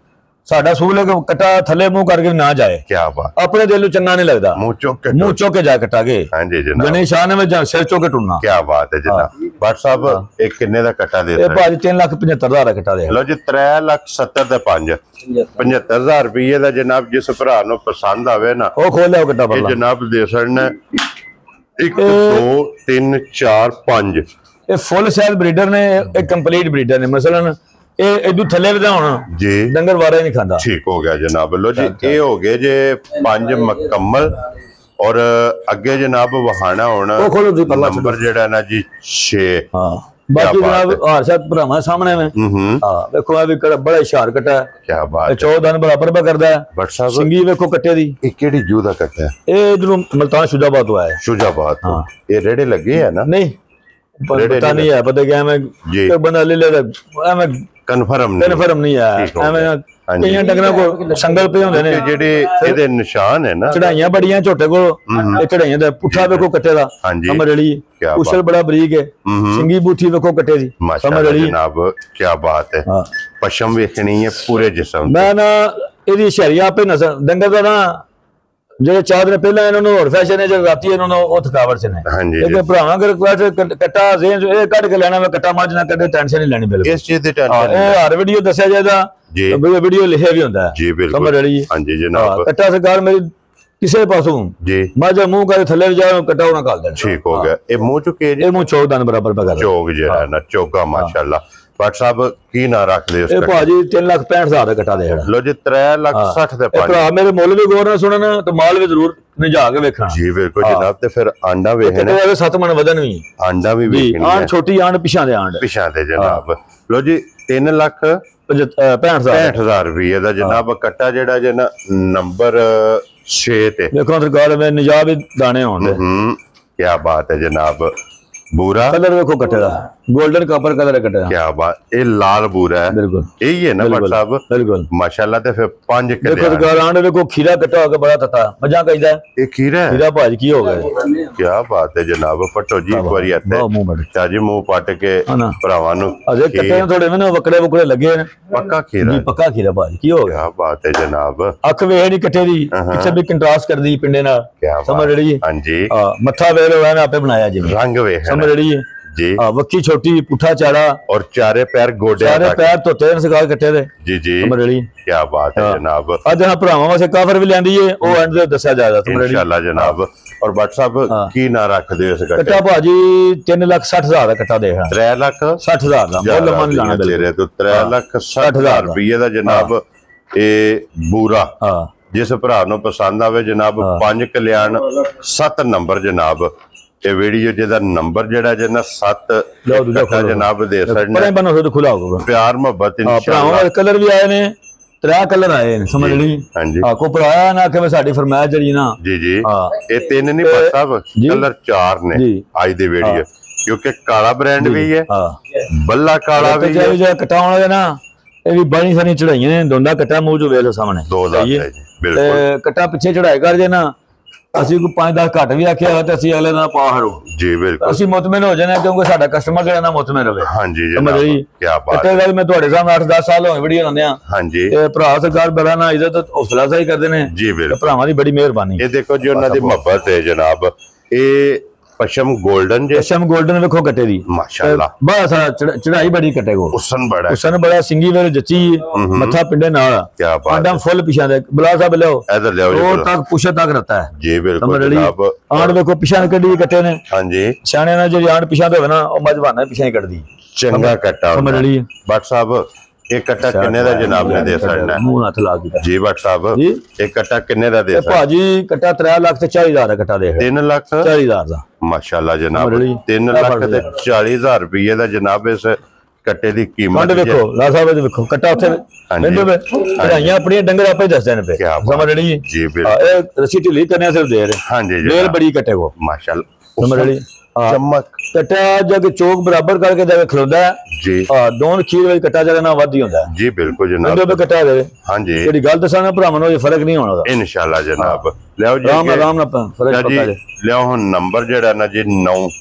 ਸਾਡਾ ਸੂਲ ਕੱਟਾ ਥੱਲੇ ਮੂੰਹ ਕਰਕੇ ਨਾ ਜਾਏ ਕੀ ਬਾਤ ਆਪਣੇ ਦਿਲ ਨੂੰ ਚੰਗਾ ਨਹੀਂ ਲੱਗਦਾ ਮੂੰਹ ਚੁੱਕ ਕੇ ਜਾ ਕੱਟਾਗੇ ਹਾਂਜੀ ਜਨਾਬ ਗਣੇ ਸ਼ਾਹ ਨੇ ਵਿੱਚ ਸਿਰ ਚੁੱਕ ਕੇ ਟੁਰਨਾ ਕੀ ਬਾਤ ਹੈ ਜਨਾਬ ਬਾਤ ਸਾਹਿਬ ਇਹ ਕਿੰਨੇ ਦਾ ਕੱਟਾ ਦੇ ਇਹ ਭਾਜੀ 3,75,000 ਦਾ ਕੱਟਾ ਦੇ ਲਓ ਜੀ 3,70,000 ਦੇ 5 75,000 ਰੁਪਏ ਦਾ ਜਨਾਬ ਜਿਸ ਭਰਾ ਨੂੰ ਪਸੰਦ ਆਵੇ ਨਾ ਉਹ ਖੋਲ ਲਿਓ ਕੱਟਾ ਇਹ ਜਨਾਬ ਦੇ ਸੜਨਾ 1 2 3 4 5 ਇਹ ਫੁੱਲ ਸਾਈਜ਼ ਬਰੀਡਰ ਨੇ ਇਹ ਕੰਪਲੀਟ ਬਰੀਡਰ ਨੇ ਮਸਲਨ ਇਹ ਇਦੋਂ ਥੱਲੇ ਵਧਾਉਣਾ ਜੀ ਡੰਗਰ ਵਾਰਾ ਹੀ ਨਹੀਂ ਖਾਂਦਾ ਠੀਕ ਹੋ ਗਿਆ ਜਨਾਬ ਲੋ ਜੀ ਇਹ ਹੋ ਗਏ ਜੇ 5 ਮੁਕੰਮਲ ਔਰ ਅੱਗੇ ਜਨਾਬ ਵਹਾਣਾ ਹੋਣਾ ਉਹ ਖੋਲੋ ਜੀ ਪਰਲਾ ਨੰਬਰ ਜਿਹੜਾ ਨਾ ਜੀ 6 ਹਾਂ ਬਾਕੀ ਜਨਾਬ ਹਰਸ਼ਦ ਭਰਾਵਾਂ ਸਾਹਮਣੇ ਮੈਂ ਹਾਂ ਵੇਖੋ ਇਹ ਵੀ ਬੜਾ ਇਸ਼ਾਰ ਕੱਟਾ ਕੀ ਬਾਤ ਹੈ 14 ਬਰਾਬਰ ਬਾ ਕਰਦਾ ਹੈ ਸਿੰਗੀ ਵੇਖੋ ਕੱਟੇ ਦੀ ਇਹ ਕਿਹੜੀ ਜੂ ਦਾ ਕੱਟਾ ਹੈ ਇਹ ਇਧਰੋਂ ਮਲਤਾਨ ਸ਼ੁਜਾਬਾਦ ਤੋਂ ਆਇਆ ਸ਼ੁਜਾਬਾਦ ਤੋਂ ਇਹ ਰੇੜੇ ਲੱਗੇ ਹੈ ਨਾ ਨਹੀਂ ਪਤਾ ਨਹੀਂ ਹੈ ਪਤਾ ਕਿ ਮੈਂ ਇੱਕ ਬੰਦਾ ਲੈ ਲੈ ਐਵੇਂ ਕਨਫਰਮ ਨਹੀਂ ਹੈ ਐਵੇਂ ਕਈਆਂ ਡੰਗਰਾਂ ਕੋ ਸੰਗਲ ਪਏ ਹੁੰਦੇ ਨੇ ਜਿਹੜੇ ਇਹਦੇ ਨਿਸ਼ਾਨ ਹੈ ਨਾ ਚੜਾਈਆਂ ਬੜੀਆਂ ਝੋਟੇ ਕੋ ਇਹ ਚੜਾਈਆਂ ਦਾ ਪੁੱਠਾ ਵੇਖੋ ਕੱਟੇ ਦਾ ਸਮਝ ਰਲੀ ਉਸਲ ਬੜਾ ਬਰੀਕ ਹੈ ਸਿੰਗੀ ਬੂਥੀ ਵੇਖੋ ਕੱਟੇ ਦੀ ਸਮਝ ਰਲੀ ਜਨਾਬ ਕੀ ਬਾਤ ਹੈ ਪਸ਼ਮ ਵੇਖਣੀ ਹੈ ਪੂਰੇ ਜਿਸਮ ਮੈਂ ਨਾ ਇਹਦੀ ਸ਼ਰੀਆ ਆਪੇ ਨਜ਼ਰ ਡੰਗਰ ਦਾ ਨਾ ਜਿਹੜੇ 4 ਦਿਨ ਪਹਿਲਾਂ ਇਹਨਾਂ ਨੂੰ ਹੋਰ ਫੈਸ਼ਨ ਹੈ, ਜਿਹੜੇ ਰਾਤੀ ਇਹਨਾਂ ਨੂੰ ਉਹ ਥਕਾਵਟ ਚ ਨੇ। ਹਾਂਜੀ ਭਰਾਵਾਂ ਅਗਰ ਕੱਟਾ ਰੇਂਜ ਇਹ ਕੱਢ ਕੇ ਲੈਣਾ, ਮੈਂ ਕੱਟਾ ਮੱਝ ਨਾ ਕੱਢੇ ਟੈਨਸ਼ਨ ਨਹੀਂ ਲੈਣੀ ਬਿਲਕੁਲ ਇਸ ਚੀਜ਼ ਦੀ ਟੈਨਸ਼ਨ ਇਹ ਹਰ ਵੀਡੀਓ ਦੱਸਿਆ ਜਾਏਗਾ ਜੀ, ਵੀਡੀਓ ਲਿਖਿਆ ਵੀ ਹੁੰਦਾ ਜੀ ਬਿਲਕੁਲ ਸਮਝ ਰਹੀ ਹੈ। ਹਾਂਜੀ ਜਨਾਬ ਕੱਟਾ ਸਰਕਾਰ ਮੇਰੀ ਕਿਸੇ ਪਾਸੋਂ ਜੀ ਮੱਝ ਮੂੰਹ ਕਰਕੇ ਥੱਲੇ ਜਾ ਕੱਟਾ ਉਹਨਾਂ ਕਾਲ ਦੇਣਾ ਠੀਕ ਹੋ ਗਿਆ। ਇਹ ਮੂੰਹ ਚੁੱਕੇ ਜੀ, ਇਹ ਮੂੰਹ ਚੌਕ ਦਨ ਬਰਾਬਰ ਪਾ ਚੌਕ ਜਿਹੜਾ ਨਾ ਚੌਗਾ ਮਾਸ਼ਾਅੱਲਾ। ਭੱਟ ਸਾਹਿਬ ਕੀ ਨਾ ਰੱਖਦੇ ਉਸ ਇਹ ਭਾਜੀ 3,65,000 ਦਾ ਕੱਟਾ ਦੇਣਾ। ਲੋ ਜੀ 3,60,000 ਦੇ ਭਰਾ ਮੇਰੇ ਮੁੱਲ ਵੀ ਗੌਰ ਨਾਲ ਸੁਣਨ ਤੇ ਮਾਲ ਵੀ ਜ਼ਰੂਰ ਨਿਜਾ ਕੇ ਵੇਖਣਾ ਜੀ ਬਿਲਕੁਲ ਜਨਾਬ। ਤੇ ਫਿਰ ਆਂਡਾ ਵੇਖਣਾ 7 ਮਣ ਵਧਣ ਵੀ ਆਂਡਾ ਵੀ ਵੇਖਣਾ ਆਂਡ ਛੋਟੀ ਆਂਡ ਪਿਛਾਂ ਦੇ ਆਂਡ ਪਿਛਾਂ ਦੇ ਜਨਾਬ। ਲੋ ਜੀ 3,65,000 ਰੁਪਏ ਦਾ ਜਨਾਬ ਕੱਟਾ ਜਿਹੜਾ ਜੇ ਨਾ ਨੰਬਰ 6 ਤੇ ਦੇਖੋ ਸਰਕਾਰ ਮੈਂ ਨਿਜਾ ਵੀ ਦਾਣੇ ਹੋਣਗੇ। ਕੀ ਬਾਤ ਹੈ ਜਨਾਬ। ਬੂਰਾ ਕਲਰ ਵੇਖੋ ਕੱਟੇ ਦਾ गोल्डन कॉपर कलर कटे क्या बात, ये लाल बूरा है बिल्कुल यही है ना भट्ट साहब बिल्कुल माशाल्लाह। ते फिर 5 किलो देखो गारांड देखो खीरा कटा होगा बड़ा तता मजा कहीदा ये खीरा है, खीरा भाज की हो गए। क्या बात है जनाब। पटो जी एक बार आते शाह जी मुंह पट के भरावां नु अजे कटे थोड़े में वकड़े वकड़े लगे ने पक्का खीरा जी पक्का खीरा भाज की हो गया। क्या बात है जनाब। अख वे नहीं कटे दी पीछे भी कंट्रास्ट कर दी पिंडे नाल समझ रही है। हां जी मत्था वेल होया ने आपे बनाया जी रंग वे समझ रही है जी। वक्की छोटी पुठा चाड़ा और चारे पैर गोडे चारे पैर तो तेन सगाल कटे दे जी जी समझ रही। क्या बात है जनाब। आज हां भरावां वास्ते काफर भी लेंदी है ओ एंड दे दसया जाएगा समझ रही इंशाल्लाह जनाब। और भट्ट साहब की ना रख दे इस कट्टा भाजी 3,60,000 दा कट्टा दे 3,60,000 दा मुੱਲ मन लाना तेरे तो 3,60,000 रुपए दा जनाब। ए बूरा जिस भरा नु पसंद आवे जनाब 5 कल्याण 7 नंबर जनाब। ਇਹ ਵੀਡੀਓ ਜਿਹਦਾ ਨੰਬਰ ਜਿਹੜਾ ਜੇ ਨਾ 7 ਜਨਾਬ ਦੇ ਸਕਦੇ ਪਰੇ ਬਨੋ ਤੋਂ ਖੁੱਲਾ ਹੋਊਗਾ ਪਿਆਰ ਮੁਹੱਬਤ ਇਨਸ਼ਾਅੱਲਾ। ਭਰਾਵਾਂ ਕਲਰ ਵੀ ਆਏ ਨੇ 3 ਕਲਰ ਆਏ ਨੇ ਸਮਝ ਲਈ। ਹਾਂਜੀ ਕੋ ਭਰਾਇਆ ਨਾ ਕਿ ਸਾਡੀ ਫਰਮਾਇਸ਼ ਜਿਹੜੀ ਨਾ ਜੀ ਜੀ ਇਹ 3 ਨਹੀਂ ਭੱਟ ਸਾਹਿਬ ਕਲਰ 4 ਨੇ ਅੱਜ ਦੀ ਵੀਡੀਓ ਕਿਉਂਕਿ ਕਾਲਾ ਬ੍ਰਾਂਡ ਵੀ ਹੈ ਬੱਲਾ ਕਾਲਾ ਵੀ ਹੈ ਜੇ ਕਟਾਉਣ ਵਾਲੇ ਨਾ ਇਹ ਵੀ ਬੜੀ ਸਾਰੀ ਚੜਾਈਆਂ ਨੇ ਦੋਂਦਾ ਕਟਾ ਮੂੰਹ ਜੋ ਵੇਖ ਲੋ ਸਾਹਮਣੇ ਦੋ ਦਾ ਬਿਲਕੁਲ ਕਟਾ ਪਿੱਛੇ ਚੜਾਈ ਕਰ ਜੇ ਨਾ ਅਸੀਂ ਕੋਈ 5-10 ਘੱਟ ਵੀ ਆਖਿਆ ਤੇ ਅਸੀਂ ਅਗਲੇ ਦਾ ਪਾ ਹਰੋ ਜੀ ਬਿਲਕੁਲ ਅਸੀਂ ਮੁਤਮਿਨ ਹੋ ਜਾਣਾ ਕਿਉਂਕਿ ਸਾਡਾ ਕਸਟਮਰ ਜਿਹੜਾ ਨਾ ਮੁਤਮਿਨ ਰਵੇ। ਹਾਂਜੀ ਜਨਾਬ ਕੀ ਬਾਤ ਹੈ। ਮੈਂ ਤੁਹਾਡੇ ਸਾਹਮਣੇ 8-10 ਸਾਲ ਹੋਏ ਵੀਡੀਓ ਲਾਉਂਦੇ ਆ ਹਾਂਜੀ ਤੇ ਭਰਾ ਸਰਕਾਰ ਬੜਾ ਨਾ ਇੱਜ਼ਤ ਹੌਸਲਾ ਸਹੀ ਕਰਦੇ ਨੇ ਜੀ ਬਿਲਕੁਲ ਭਰਾਵਾਂ ਦੀ ਬੜੀ ਮਿਹਰਬਾਨੀ। ਇਹ ਦੇਖੋ ਜੀ ਉਹਨਾਂ ਦੀ ਮੁਹੱਬਤ ਹੈ ਜਨਾਬ। ਇਹ पशम गोल्डन जे पशम गोल्डन देखो कटे दी माशाल्लाह बड़ा सारा चढ़ाई बड़ी कटे को उसन बड़ा सिंगी वेल जच्ची मथा पिंडे नाल क्या बात आंडा फुल पिछा दे बुला साहब लो इधर ले आओ और तक पुशा तक रहता है जी बिल्कुल जनाब। आंड देखो पिछा कटी कटे ने हां जी सियाने ना जो आंड पिछा दे ना ओ मजबाना पिछा ही कट दी चंगा कट्टा समझ ली। भट्ट साहब एक कट्टा किन्ने दा जनाब ने दे सकना मुंह हाथ ला दी जी भट्ट साहब एक कट्टा किन्ने दा दे सकना भाजी कट्टा 3,40,000 दा कट्टा दे 3,40,000 दा माशाल्लाह जनाब 3,40,000 रुपए दा जनाब। इस कट्टे दी कीमत देखो ला साहब देखो कट्टा उथे मेंदे में चढ़ाइयां अपनी डंगर आपे दस देने पे समझ रही जी बिल्कुल। ए रसी ढीली करने सिर्फ दे रहे हां जी बेल बड़ी कट्टे को माशाल्लाह समझ रही। चमक कट्टा जग चौक बराबर करके दे खलोंदा है जी दोन खीर वाली कट्टा जगह ना वध ही होंदा है जी बिल्कुल जनाब। मेंदे पे कट्टा दे हां जी जेडी गल दसा ना भरावां नु फर्क नहीं होना इंशाल्लाह जनाब। ले आओ जी आराम ना फर्क पता जी ले आओ नंबर जेड़ा ना जी 9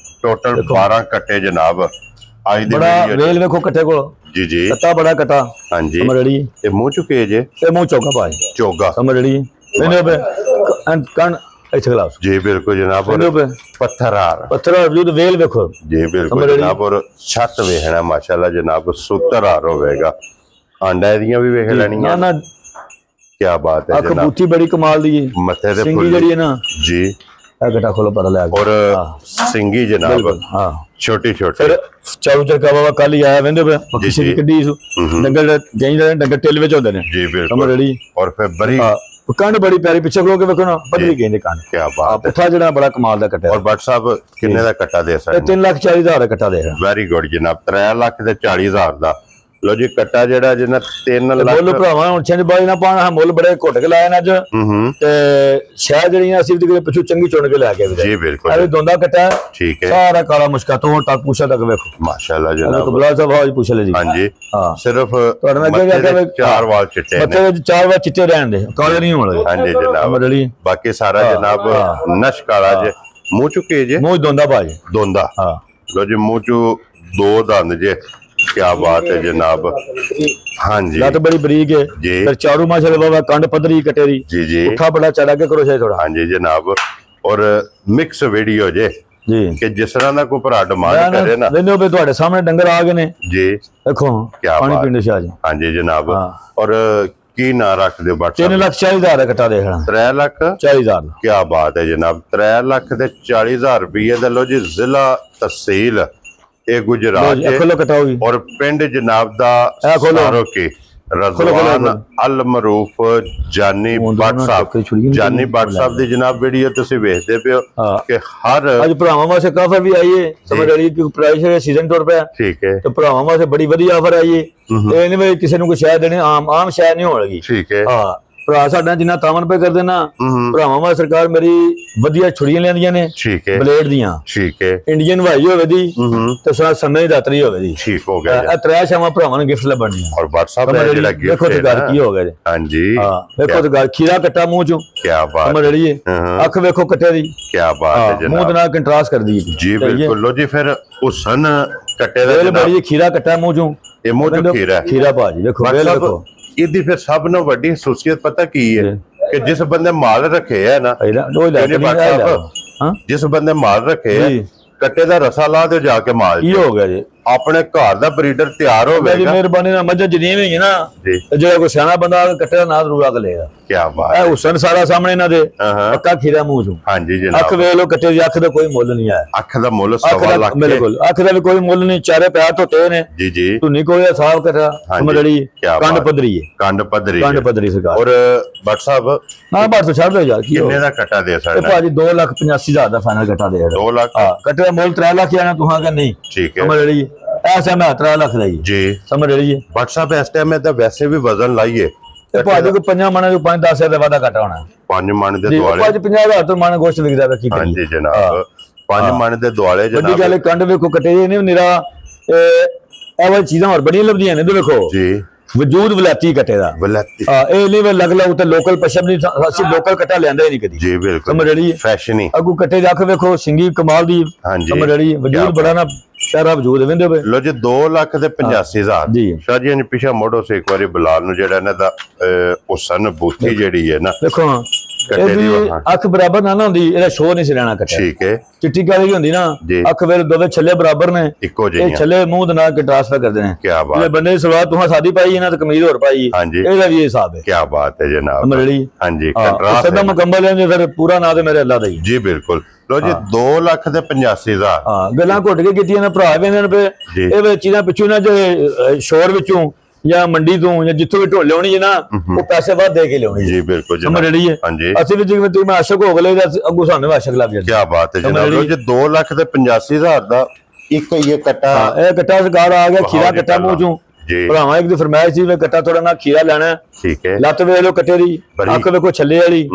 टोटल 12 कट्टे जनाब। आज दी बड़ा वेल देखो कट्टे को जी जी कट्टा बड़ा कट्टा हां जी समझ रही। ये मुंह चुके जे ये मुंह चौका भाई चौगा समझ रही मेंदे पे कण जी बिल्कुल जनाब। पत्थर वजूद वेल देखो जी बिल्कुल जनाब। और छत वेखना माशाल्लाह जनाब सुतरार होवेगा। आंडा एदियां भी वेख लेनियां ना क्या बात है जनाब। कबूती बड़ी कमाल दी है मथे ते सिंगी जड़ी है ना जी गटा खोलो पर ले और सिंगी जनाब हां छोटी छोटी फिर चारू चरका बाबा कल ही आया वेंदे पे किसी की कड्डी डंगल गई डंगल टेल विच होंदे ने जी बिल्कुल। और फिर बड़ी कंड बड़ी प्यारी पिछे खलो के वेखो ना पतली गेंदे कंड क्या बात है। पुठा जड़ा बड़ा कमाल दा कट्टा। और भट्ट साहब किन्ने दा कट्टा दे सकदे 3,40,000 दा कट्टा दे वेरी गुड जनाब। 3,40,000 दा लो जी कट्टा जेड़ा जिन्ना 3 लाख बोलो भरावां हुन छिंज बाई ना पाना मुੱਲ बड़े घुट के लाए ना अज ते शायद जड़ियां ਅਸੀਂ ਦੀ ਪਿਛੂ ਚੰਗੀ ਚੁਣ ਕੇ ਲੈ ਕੇ ਵੀ जी बिल्कुल। अरे दोंदा कट्टा ठीक है सारा काला मुश्का तो तक पूछा तक देखो माशाल्लाह जनाब। कबला साहब आज पूछ ले जी हां जी हां सिर्फ मत्थे 4 वाल चिट्टे ने मत्थे 4 वाल चिट्टे रहन दे काले नहीं होने हां जी जनाब। बाकी सारा जनाब नश काला जे मुंह चुके जे मुंह दोंदा भाई दोंदा हां लो जी मुंह चू 2 दंद जे क्या बात है जनाब। हाँ जी, लत बड़ी बरीक है जी, फिर चारू माशाल्लाह कंड पदरी कटे दी जी जी, उठा बड़ा चढ़ा के करो थोड़ा। हाँ जी जनाब, और मिक्स वीडियो जे जी कि जिस तरह का कोई भरा डिमांड करे ना लेनो पे तुम्हारे सामने डंगर आ गए ने जी, देखो क्या पानी बात। पीने से आ जी। हाँ जी जनाब, हाँ। और की ना रख दो बट 3,40,000 कटा देखना 3,40,000। क्या बात है जनाब, 3,40,000 रुपये दे लो जी। जिला तहसील ये गुजरात है और पिंड जनाब दा सारो की रज़वान अल मरूफ जानी भट्ट साहब, जानी भट्ट साहब दी जनाब वीडियो तुसी वेखदे पे हो कि हर आज भरावां वास्ते काफर भी आई है समझ रही कि प्राइस है सीजन टूर पे ठीक है, तो भरावां वास्ते बड़ी वधिया ऑफर आई है। ये नहीं भाई किसी ने कोई शय देनी आम शय नहीं होगी। ठीक है, हां भरा साडा जिन्ना तावन पे कर देना भरावां वास्ते सरकार मेरी वधिया छुड़ियां लेंदियां ने। ठीक है, ब्लेड दियां। ठीक है, इंडियन भाई होवे दी ते साथ समय दातरी होवे दी। ठीक हो गया ए त्रै शामा भरावां ने गिफ्ट लबणियां और WhatsApp पे जेड़ा गिफ्ट देखो तो गल की हो गया। हां जी, हां देखो तो गल खीरा कट्टा मुंह चों। क्या बात समझ रही है, अख देखो कट्टे दी। क्या बात है जनाब, मुंह नाल कंट्रास्ट कर दी जी बिल्कुल। लो जी फिर हुसन कट्टे दा बड़ी खीरा कट्टा मुंह चों, ये मुंह चों खीरा भाजी देखो देखो। इदी फिर सब नो बड़ी खसूसियत पता की है कि जिस बंदे माल रखे है ना, जिस बंदे माल रखे है कट्टे दा रसा ला दे जाके माल ये हो गया जी अपने घर दा ब्रीडर तैयार हो गया। मेहरबानी ना मज्झां जिन्नियां भी है ना जो कोई सियाना बंदा कट्टे दा नाम जरूर आके लेगा। क्या बात है, हुसन सारा सामने ना दे पक्का खीरा मुंह चों। हां जी जनाब, अख वेख लो कट्टे दी अख दा कोई मुੱਲ नहीं है। अख दा मुੱਲ 1.25 लाख बिल्कुल, अख दा भी कोई मुੱਲ नहीं। चारे पैर धोते ने जी जी, धुनी कोई साफ करा समझ रही कंड पदरी है, कंड पदरी सरकार। और भट्ट साहब हां भट्ट तो छड़ दो यार कितने दा कट्टा दे सकदा है भाजी 2,85,000 दा फाइनल कट्टा दे 2 लाख। हां कट्टे दा मुੱਲ 3 लाख आना तुहां का नहीं। ठीक है समझ रही ऐसा मैं 3 लाख दा जी समझ रही है। भट्ट साहब इस टाइम में तो वैसे भी वजन लाइए भाजी को 5 मन जो 5-10 ਦਾ ਵਾਦਾ ਘਟਾ ਹੋਣਾ 5 ਮਣ ਦੇ ਦੁਆਲੇ 50,000 ਤੋਂ ਮਣ ਗੋਸ਼ਤ ਵਿਕਦਾ ਵੇ ਕੀ ਕਰੀਏ। ਹਾਂਜੀ ਜਨਾਬ 5 ਮਣ ਦੇ ਦੁਆਲੇ ਜਨਾਬ ਵੱਡੀ ਗੱਲ ਕੰਡ ਵੇਖੋ ਕਟੇ ਨੇ ਨਿਰਾ ਇਹ ਵਾਲੀ ਚੀਜ਼ਾਂ ਹੋਰ ਬੜੀਆਂ ਲੱਭਦੀਆਂ ਨੇ ਦੇਖੋ ਜੀ ਵਜੂਦ ਵਲਾਤੀ ਕਟੇ ਦਾ ਵਲਾਤੀ ਇਹ ਨਹੀਂ ਵੇ ਲੱਗ ਲਾ ਉਤੇ ਲੋਕਲ ਪਸ਼ਮ ਨਹੀਂ ਅਸੀਂ ਲੋਕਲ ਕਟਾ ਲੈਂਦਾ ਹੀ ਨਹੀਂ ਕਦੀ ਜੀ ਬਿਲਕੁਲ ਸਮਝ ਰਹੀ ਹੈ ਫੈਸ਼ਨ ਹੀ ਅਗੂ ਕਟੇ ਰੱਖ ਵੇਖੋ ਸਿੰਗੀ ਕਮਾਲ ਦੀ ਸਮਝ ਰਹੀ ਹੈ ਵਜੂਦ ਬੜਾ ਨਾ ਸਾਰਾ ਵਜੂਦ ਵਿੰਦੇ ਹੋਵੇ। ਲੋ ਜੀ 2,85,000 ਜੀ ਸ਼ਾਹ ਜੀ ਨੇ ਪਿਛਾ ਮੋੜੋ ਸੇ ਇੱਕ ਵਾਰੀ ਬਲਾਲ ਨੂੰ ਜਿਹੜਾ ਇਹਨਾਂ ਦਾ ਹੁਸਨ ਬੂਥੀ ਜਿਹੜੀ ਹੈ ਨਾ ਦੇਖੋ ਇਹਦੀ ਅੱਖ ਬਰਾਬਰ ਨਾ ਹੁੰਦੀ ਇਹਦਾ ਸ਼ੋਰ ਨਹੀਂ ਸੀ ਰਹਿਣਾ ਕੱਟਿਆ। ਠੀਕ ਹੈ ਚਿੱਟੀ ਕਾਲੀ ਹੁੰਦੀ ਨਾ ਅੱਖ ਵੇਲੇ ਦੋਵੇਂ ਛੱਲੇ ਬਰਾਬਰ ਨੇ ਇੱਕੋ ਜਿਹੇ ਇਹ ਛੱਲੇ ਮੂੰਹ ਦੇ ਨਾਲ ਟ੍ਰਾਂਸਫਰ ਕਰਦੇ ਨੇ। ਕੀ ਬਾਤ ਹੈ ਬੰਦੇ ਦੀ ਸਲਵਾਰ ਤੁਹਾਂ ਸਾਦੀ ਪਾਈ ਇਹਨਾਂ ਤੇ ਕਮੀਜ਼ ਹੋਰ ਪਾਈ ਇਹਦਾ ਵੀ ਇਹ ਹਿਸਾਬ ਹੈ। ਕੀ ਬਾਤ ਹੈ ਜਨਾਬ ਮਰੜੀ ਹਾਂਜੀ ਕੰਟਰਾਸਟ ਸਦਾ ਮੁਕੰਮਲ ਹੈ ਫਿਰ ਪੂਰਾ ਨਾਂ ਤੇ ਮੇਰੇ ਅੱਲਾ ਦਾ ਹੀ ਜੀ ਬਿਲਕੁਲ। ਲੋ ਜੀ 2,85,000 ਹਾਂ ਗੱਲਾਂ ਘੁੱਟ ਕੇ ਕੀਤੀਆਂ ਨੇ ਭਰਾ ਵੇਂਦੇ ਨੇ ਇਹ ਵੇ ਚੀਜ਼ਾਂ ਪਿੱਛੋਂ ਨਾ ਜੇ ਸ਼ੋਰ ਵਿੱਚੋਂ ਜਾਂ ਮੰਡੀ ਤੋਂ ਜਾਂ ਜਿੱਥੋਂ ਵੀ ਢੋਲ ਲਿਆਉਣੀ ਹੈ ਨਾ ਉਹ ਪੈਸੇ ਵੱਧ ਦੇ ਕੇ ਲਿਆਉਣੀ ਜੀ ਬਿਲਕੁਲ ਸਮਝ ਰਹੀ ਹੈ। ਅਸੀਂ ਵੀ ਜਿਵੇਂ ਤੁਸੀਂ ਮੈਂ ਆਸ਼ਕ ਹੋ ਗਏ ਅੱਗੂ ਸਾਨੂੰ ਆਸ਼ਕ ਲੱਗ ਜਾਂਦਾ। ਕੀ ਬਾਤ ਹੈ ਜਨਾਬ। ਲੋ ਜੀ 2,85,000 ਦਾ ਇੱਕ ਇਹ ਕਟਾ ਇਹ ਕਟਾ ਸਰਕਾਰ ਆ ਗਿਆ ਖੀਰਾ ਕਟਾ ਮੂੰਹ ਚੋਂ ਭਰਾਵਾਂ ਇੱਕ ਦੀ ਫਰਮਾਇਸ਼ ਸੀ ਵੇ ਕਟਾ ਥੋੜਾ ਨਾ ਖੀਰਾ ਲੈਣਾ। ਠੀਕ ਹੈ ਲੱਤ ਵੇਖ ਲੋ ਕਟੇ ਦੀ ਅੱਖ ਵੇਖੋ ਛੱਲੇ ਵਾਲੀ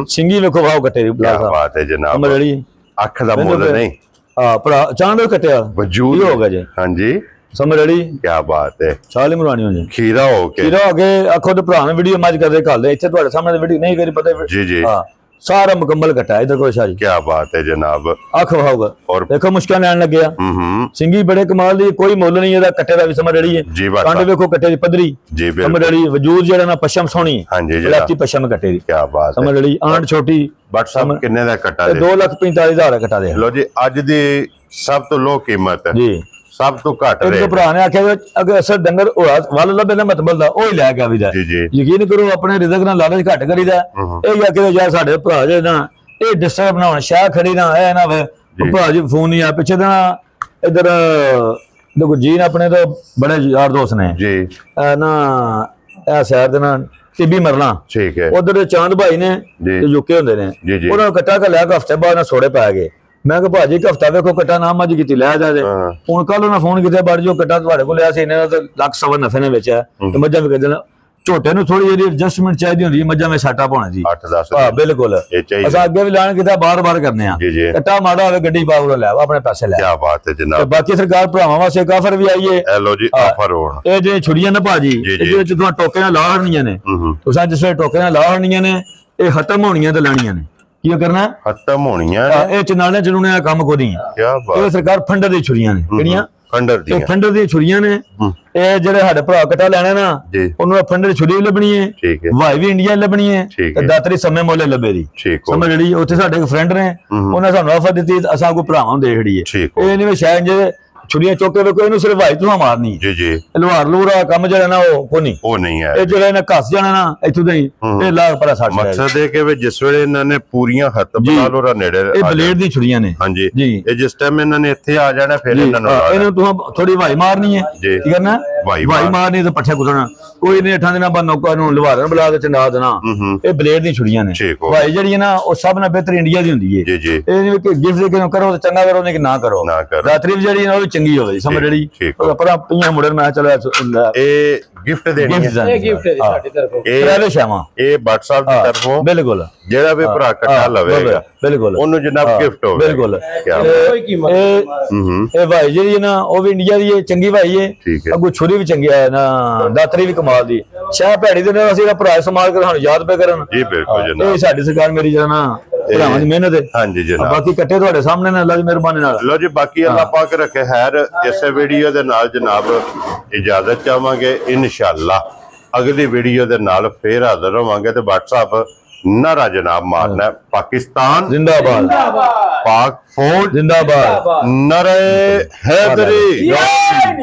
ਸਿੰਗੀ ਵੇਖੋ ਵਾਓ ਕਟੇ ਦੀ। ਕੀ ਬਾਤ ਹੈ ਜਨਾਬ ਸਮਝ ਰਹੀ ਅੱਖ ਦਾ ਮੁੱਲ ਨਹੀਂ ਹਾਂ ਭਰਾ ਚਾਂਦੋ ਕਟਿਆ ਵਜੂਦ ਹੋ ਗਿਆ ਜੀ ਹਾਂਜੀ ਸਮਝ ਰਹੀ। ਕੀ ਬਾਤ ਹੈ ਚਾਲੇ ਮਰਵਾਣੀ ਹੋ ਜੀ ਖੀਰਾ ਹੋ ਕੇ ਆਖੋ ਤੇ ਭਰਾ ਨੇ ਵੀਡੀਓ ਮੱਝ ਕਰਦੇ ਘੱਲਦੇ ਇੱਥੇ ਤੁਹਾਡੇ ਸਾਹਮਣੇ ਵੀਡੀਓ ਨਹੀਂ ਕਰੀ ਪਤਾ ਜੀ ਜੀ ਹਾਂ ਸਾਰਾ ਮੁਕੰਮਲ ਕਟਾ ਇਧਰ ਕੋਈ ਸ਼ਾਰੀ। ਕੀ ਬਾਤ ਹੈ ਜਨਾਬ ਅੱਖ ਵਾਊਗਾ ਔਰ ਦੇਖੋ ਮੁਸ਼ਕਲ ਲੈਣ ਲੱਗਿਆ ਸਿੰਗੀ ਬੜੇ ਕਮਾਲ ਦੀ ਕੋਈ ਮੁੱਲ ਨਹੀਂ ਇਹਦਾ ਕਟੇ ਦਾ ਵੀ ਸਮਝ ਰਹੀ ਹੈ। ਕੰਡ ਵੇਖੋ ਕਟੇ ਦੀ ਪਦਰੀ ਸਮਝ ਰਹੀ ਵਜੂਦ ਜਿਹੜਾ ਨਾ ਪਸ਼ਮ ਸੋਹਣੀ ਹਾਂਜੀ ਲਾਤੀ ਪਸ਼ਮ ਕਟੇ ਦੀ। ਕੀ ਬਾਤ ਸਮਝ ਰਹੀ ਆਂਟ ਛੋਟੀ ਬਟ ਸਭ ਕਿੰਨੇ ਦਾ ਕਟਾ ਦੇ 2,45,000 ਕਟਾ ਦੇ। ਲੋ ਜੀ ਅੱਜ ਦੀ ਸਭ ਤੋਂ ਲੋ ਕੀਮਤ ਜੀ ਸਭ ਤੋਂ ਘੱਟ ਰੇਟ। ਇੱਕ ਭਰਾ ਨੇ ਆਖਿਆ ਅਗਰ ਅਸਰ ਡੰਗਰ ਵੱਲ ਲੱਭੇ ਨਾ ਮਤਬਲ ਦਾ ਉਹ ਹੀ ਲੈ ਕੇ ਆਵੀਦਾ। ਯਕੀਨ ਕਰੋ ਆਪਣੇ ਰਿਜ਼ਕ ਨਾਲ ਲਾਲਚ ਘੱਟ ਕਰੀਦਾ। ਇਹ ਆਖਿਆ ਯਾਰ ਸਾਡੇ ਭਰਾ ਜੇ ਨਾ ਇਹ ਡਿਸਟਰਬ ਨਾ ਹੋਣ ਸ਼ਾਹ ਖੜੀ ਨਾ ਇਹ ਨਾ ਵੇ ਭਰਾ ਜੀ ਫੋਨ ਨਹੀਂ ਆ ਪਿੱਛੇ ਦਾ ਇਧਰ ਦੇਖੋ ਜੀ ਆਪਣੇ ਤੋਂ ਬੜੇ ਯਾਰ ਦੋਸਤ ਨੇ ਜੀ ਨਾ ਇਹ ਸ਼ਹਿਰ ਦੇ ਨਾਲ ਟਿੱਬੀ ਮਰਨਾ ਠੀਕ ਹੈ ਉਧਰ ਚਾਂਦ ਭਾਈ ਨੇ ਯੂਕੇ ਹੁੰਦੇ ਨੇ ਉਹਨਾਂ ਕੱਟਾ ਕੇ ਲਿਆ ਹਫਤੇ ਬਾਅਦ ਨਾ ਸੋੜੇ ਪੈ ਗਏ। ਮੈਂ ਕਿਹਾ ਭਾਜੀ ਇੱਕ ਹਫਤਾ ਵੇਖੋ ਕਟਾ ਨਾ ਮੱਝ ਕੀਤੀ ਲੈ ਜਾ ਹੁਣ ਕੱਲ ਉਹਨਾਂ ਫੋਨ ਕੀਤਾ ਬੜ ਜੋ ਕਟਾ ਤੁਹਾਡੇ ਕੋਲ ਲਿਆ ਸੀ ਇਹਨਾਂ ਦਾ ਲੱਖ ਸਵਾ ਨਫੇ ਨੇ ਵੇਚਿਆ ਤੇ ਮੱਝਾਂ ਵੀ ਕਹਿੰਦੇ ਝੋਟੇ ਨੂੰ ਥੋੜੀ ਜਿਹੀ ਐਡਜਸਟਮੈਂਟ ਚਾਹੀਦੀ ਹੁੰਦੀ ਹੈ ਮੱਝਾਂ ਵਿੱਚ ਸਾਟਾ ਪਾਉਣਾ ਜੀ 8-10 ਹਾਂ ਬਿਲਕੁਲ ਅਸਾਂ ਅੱਗੇ ਵੀ ਲਾਣ ਕੀਤਾ ਬਾਰ-ਬਾਰ ਕਰਨੇ ਆ ਕਟਾ ਮਾੜਾ ਹੋਵੇ ਗੱਡੀ ਪਾਉ ਲੈ ਆਪਣੇ ਪੈਸੇ ਲੈ। ਕੀ ਬਾਤ ਹੈ ਜਨਾਬ। ਬਾਕੀ ਸਰਕਾਰ ਭਰਾਵਾਂ ਵਾਸਤੇ ਕਾਫਰ ਵੀ ਆਈਏ ਇਹ ਲੋ ਜੀ ਆਫਰ ਹੋਣ ਇਹ ਜੇ ਛੁੜੀਆਂ ਨਾ ਭਾਜੀ ਇਹਦੇ ਵਿੱਚ ਤੁਹਾਨੂੰ ਟੋਕੇ ਨਾਲ ਲਾ ਹੜਨੀਆਂ ਨੇ ਤੁਸੀਂ ਜਿਸ ਵੇਲੇ ਟੋਕੇ ਨਾਲ ਲਾ ਹੜਨੀਆਂ ਨੇ ਇਹ ਖਤਮ ਹੋਣੀਆਂ ਤੇ ਲਾਣੀਆਂ ਨੇ ਕੀ ਕਰਨਾ ਖਤਮ ਹੋਣੀਆਂ ਇਹ ਚਨਾਲੇ ਜਨੂਨੇ ਕੰਮ ਕੋਦੀਆਂ। ਕੀ ਬਾਤ ਇਹ ਸਰਕਾਰ ਫੰਡ ਦੀ ਛੁਰੀਆਂ ਨੇ ਕਿਹੜੀਆਂ फंडर दी छुरियां ने ये जेडे साडे भरा कटा लेने ना उन्होंने फंडर छुरी भी लभनी है भाई भी इंडिया लभनी है ते दातरी समय मोले लबे दी समझ रही उत्थे साडे एक फ्रेंड ने उन्हें सानू ऑफर दी असा कोई भरावां देख रही है ये नहीं शायद जे छुरियां चौके वेखो इहनू सिर्फ भाई तू मारनी जी जी लुहार लूरा काम जेड़ा ना वो नहीं है ये जेड़ा ने घस जाना ना इथों दे ये लाग पर साड मकसद है कि वे जिस वेले इन्हां ने पूरीਆਂ हत्थ बना लोरा नेड़े ये ब्लेड दी छुरियां ने हां जी जी ये जिस टाइम इन्हां ने इत्थे आ जाना फिर इन्हां तू थोड़ी भाई मारनी है की करना भाई मारनी तो पट्ठे कुटना कोई नहीं 8 दिनां बाद नौकर नु लुहारन बुला के चंडा देना ये ब्लेड दी छुरियां ने भाई जेड़ी है ना वो सब ना बेहतर इंडिया दी हुंदी है जी जी ये नहीं कि गिफ्ट दे के करो तो चंगा करो नहीं कि ना करो रात्रि जेड़ी ना वो चंगी होवे समझ रही पर पियां मुड़न मैं चलो ए गिफ्ट देनी है ये गिफ्ट है साडी तरफों पहले शामा ये WhatsApp दी तरफों बिल्कुल जेड़ा भी भरा कटा लवेगा बिल्कुल ओनु जनाब गिफ्ट होवे बिल्कुल कोई कीमत ए भाई जेडी ना ओ भी इंडिया दी चंगी भाई है अगू छुरी भी चंगी है ना दातरी भी कमाल दी शाह भैड़ी दे ने असि भरा संभाल के ਸਾਨੂੰ याद पे करन जी बिल्कुल जनाब ਇਹ ਸਾਡੀ ਸਰਕਾਰ ਮੇਰੀ ਜਿਹੜਾ ਨਾ ਭਰਾਵਾਂ ਦੀ ਮਿਹਨਤ ਹੈ ਹਾਂਜੀ ਜਨਾਬ ਬਾਕੀ ਕੱਟੇ ਤੁਹਾਡੇ ਸਾਹਮਣੇ ਨੇ ਅੱਲਾ ਦੀ ਮਿਹਰਬਾਨੀ ਨਾਲ ਲੋ ਜੀ ਬਾਕੀ ਅੱਲਾ ਪਾਕ ਰੱਖੇ ਖੈਰ ਇਸੇ ਵੀਡੀਓ ਦੇ ਨਾਲ ਜਨਾਬ ਇਜਾਜ਼ਤ ਚਾਹਾਂਗੇ ਇਨਸ਼ਾਅੱਲਾ ਅਗਲੀ ਵੀਡੀਓ ਦੇ ਨਾਲ ਫੇਰ ਹਾਜ਼ਰ ਹੋਵਾਂਗੇ ਤੇ WhatsApp नारा जनाब मारना पाकिस्तान जिंदाबाद पाक फौज जिंदाबाद नारे हैदरी